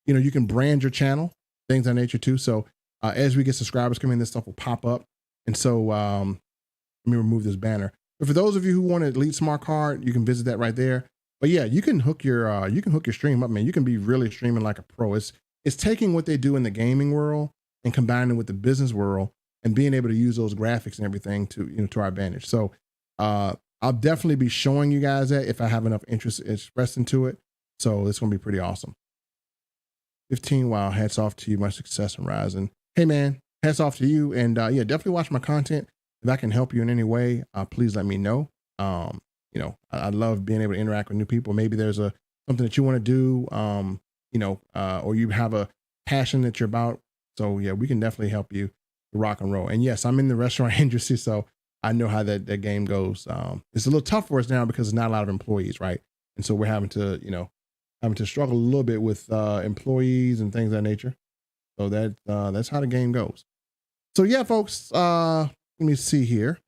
you can brand your channel, things of that nature too. So as we get subscribers coming in, this stuff will pop up. And so let me remove this banner. But for those of you who want an Elite Smart Card, you can visit that right there. But yeah, you can hook your stream up, man. You can be really streaming like a pro. It's taking what they do in the gaming world and combining it with the business world and being able to use those graphics and everything to our advantage. So I'll definitely be showing you guys that if I have enough interest expressed into it. So it's gonna be pretty awesome. 15, wow, hats off to you, much success in rising. Hey man, hats off to you. And yeah, definitely watch my content. If I can help you in any way, please let me know. I love being able to interact with new people. Maybe there's something that you want to do, or you have a passion that you're about. So yeah, we can definitely help you rock and roll. And yes, I'm in the restaurant industry, so I know how that game goes. It's a little tough for us now because there's not a lot of employees, right? And so we're having to struggle a little bit with employees and things of that nature. So that's how the game goes. So yeah, folks, let me see here.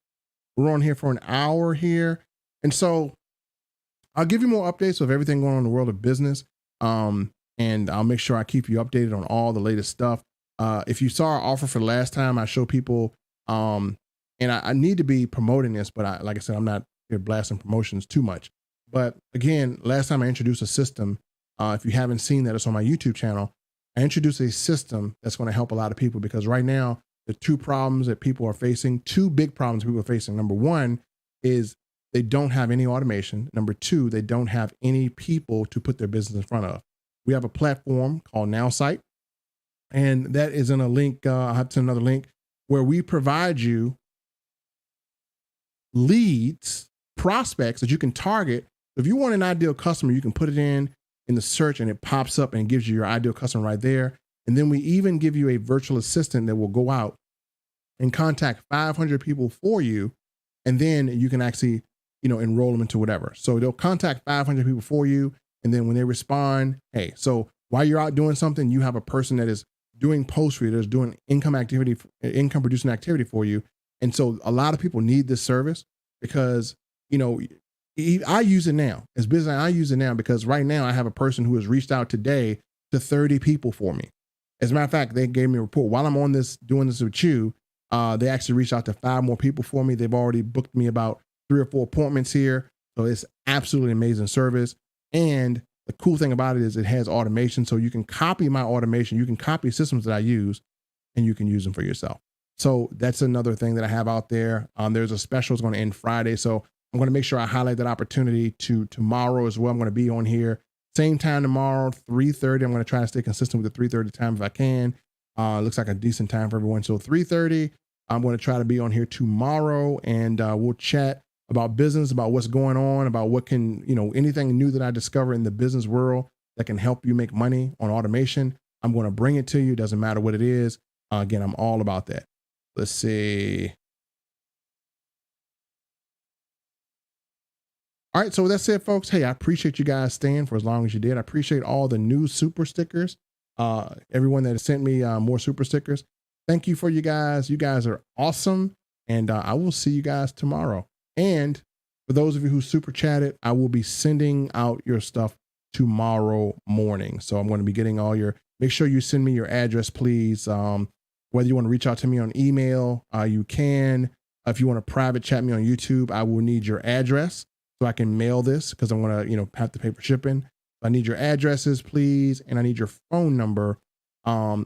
We're on here for an hour here. And so I'll give you more updates of everything going on in the world of business. And I'll make sure I keep you updated on all the latest stuff. If you saw our offer for the last time, I show people, and I need to be promoting this, but like I said, I'm not here blasting promotions too much. But again, last time I introduced a system, if you haven't seen that, it's on my YouTube channel. I introduced a system that's going to help a lot of people because right now, the two problems that people are facing, two big problems people are facing. Number one is they don't have any automation. Number two, they don't have any people to put their business in front of. We have a platform called NowSite, and that is in a link. I'll have to send another link where we provide you leads, prospects that you can target. If you want an ideal customer, you can put it in the search and it pops up and gives you your ideal customer right there. And then we even give you a virtual assistant that will go out and contact 500 people for you. And then you can actually, enroll them into whatever. So they'll contact 500 people for you. And then when they respond, hey, so while you're out doing something, you have a person that is doing post for you, that's doing income producing activity for you. And so a lot of people need this service because, I use it now as business. I use it now because right now I have a person who has reached out today to 30 people for me. As a matter of fact, they gave me a report while I'm on this, doing this with you. They actually reached out to 5 more people for me. They've already booked me about 3 or 4 appointments here. So it's absolutely amazing service. And the cool thing about it is it has automation. So you can copy my automation. You can copy systems that I use and you can use them for yourself. So that's another thing that I have out there. There's a special that's going to end Friday. So I'm going to make sure I highlight that opportunity to tomorrow as well. I'm going to be on here same time tomorrow, 3:30. I'm going to try to stay consistent with the 3:30 time if I can. Looks like a decent time for everyone. So 3:30, I'm going to try to be on here tomorrow and we'll chat about business, about what's going on, about what can, anything new that I discover in the business world that can help you make money on automation. I'm going to bring it to you. Doesn't matter what it is. Again, I'm all about that. Let's see. All right, so that's it, folks. Hey, I appreciate you guys staying for as long as you did. I appreciate all the new super stickers. Everyone that has sent me more super stickers. Thank you for you guys. You guys are awesome. And I will see you guys tomorrow. And for those of you who super chatted, I will be sending out your stuff tomorrow morning. So I'm going to be getting make sure you send me your address, please. Whether you want to reach out to me on email, you can. If you want to private chat me on YouTube, I will need your address so I can mail this because I want to, have to pay for shipping. I need your addresses, please. And I need your phone number.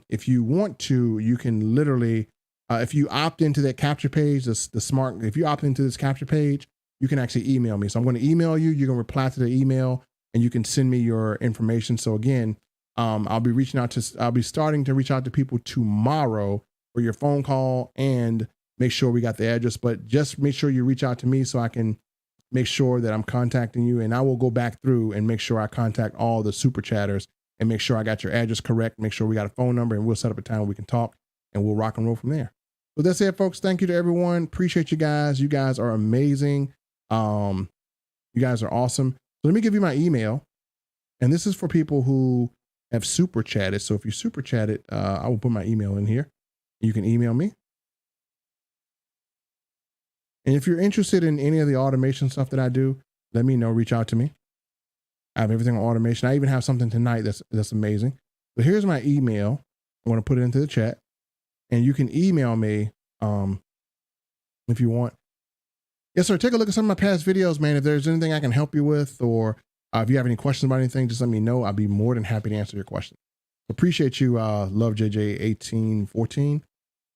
If you want to, you can literally If you opt into that capture page, if you opt into this capture page, you can actually email me. So I'm going to email you. You're going to reply to the email and you can send me your information. So again, I'll be starting to reach out to people tomorrow for your phone call and make sure we got the address, but just make sure you reach out to me so I can make sure that I'm contacting you, and I will go back through and make sure I contact all the super chatters and make sure I got your address correct, make sure we got a phone number, and we'll set up a time where we can talk and we'll rock and roll from there. So that's it, folks. Thank you to everyone. Appreciate you guys. You guys are amazing. You guys are awesome. So let me give you my email, and this is for people who have super chatted. So if you super chatted, I will put my email in here. You can email me. And if you're interested in any of the automation stuff that I do, let me know, reach out to me. I have everything on automation. I even have something tonight that's amazing. So here's my email. I'm going to put it into the chat and you can email me if you want. Yes, sir. Take a look at some of my past videos, man. If there's anything I can help you with, or if you have any questions about anything, just let me know. I'll be more than happy to answer your questions. Appreciate you, Love JJ 1814.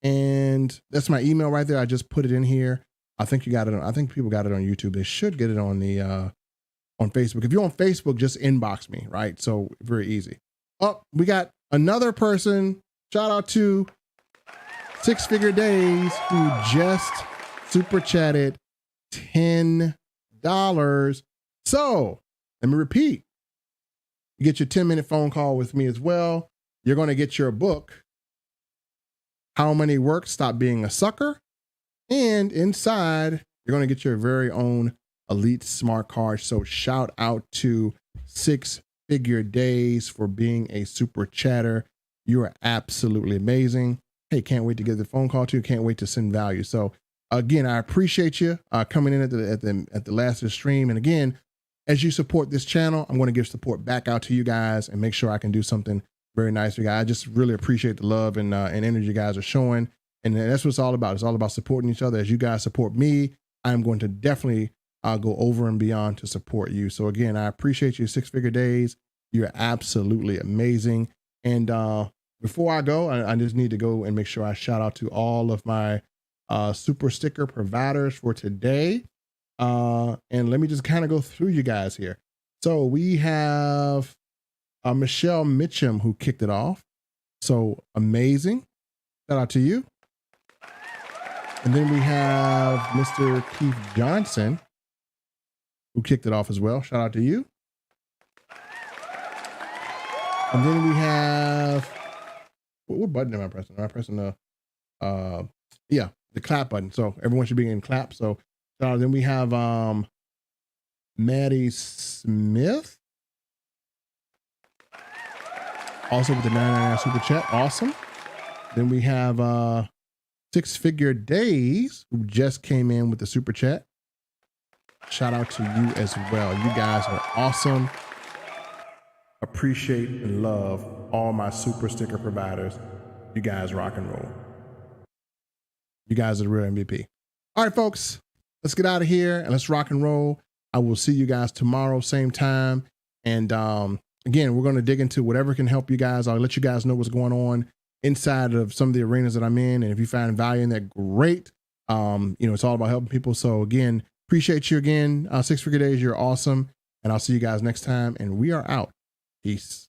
And that's my email right there. I just put it in here. I think you got it. I think people got it on YouTube. They should get it on the on Facebook. If you're on Facebook, just inbox me, right? So very easy. Oh, we got another person. Shout out to Six Figure Days who just super chatted $10. So let me repeat. You get your 10-minute phone call with me as well. You're going to get your book, How Money Works, Stop Being a Sucker. And inside, you're going to get your very own Elite Smart Card. So shout out to Six Figure Days for being a super chatter. You are absolutely amazing. Hey, can't wait to get the phone call to you. Can't wait to send value. So again, I appreciate you coming in at the last of the stream. And again, as you support this channel, I'm going to give support back out to you guys and make sure I can do something very nice for you guys. I just really appreciate the love and energy you guys are showing. And that's what it's all about. It's all about supporting each other. As you guys support me, I'm going to definitely go over and beyond to support you. So again, I appreciate you, Six Figure Days. You're absolutely amazing. And before I go, I just need to go and make sure I shout out to all of my super sticker providers for today. And let me just kind of go through you guys here. So we have Michelle Mitchum who kicked it off. So amazing. Shout out to you. And then we have Mr. Keith Johnson, who kicked it off as well. Shout out to you. And then we have, what button am I pressing? Am I pressing the clap button? So everyone should be in clap. So then we have Maddie Smith, also with the 999 super chat. Awesome. Then we have Six Figure Days, who just came in with the super chat. Shout out to you as well. You guys are awesome. Appreciate and love all my super sticker providers. You guys rock and roll. You guys are the real MVP. All right, folks, let's get out of here and let's rock and roll. I will see you guys tomorrow, same time. And again, we're going to dig into whatever can help you guys. I'll let you guys know what's going on inside of some of the arenas that I'm in. And if you find value in that, great. It's all about helping people. So again, appreciate you again. Six Figure Days, you're awesome. And I'll see you guys next time. And we are out. Peace.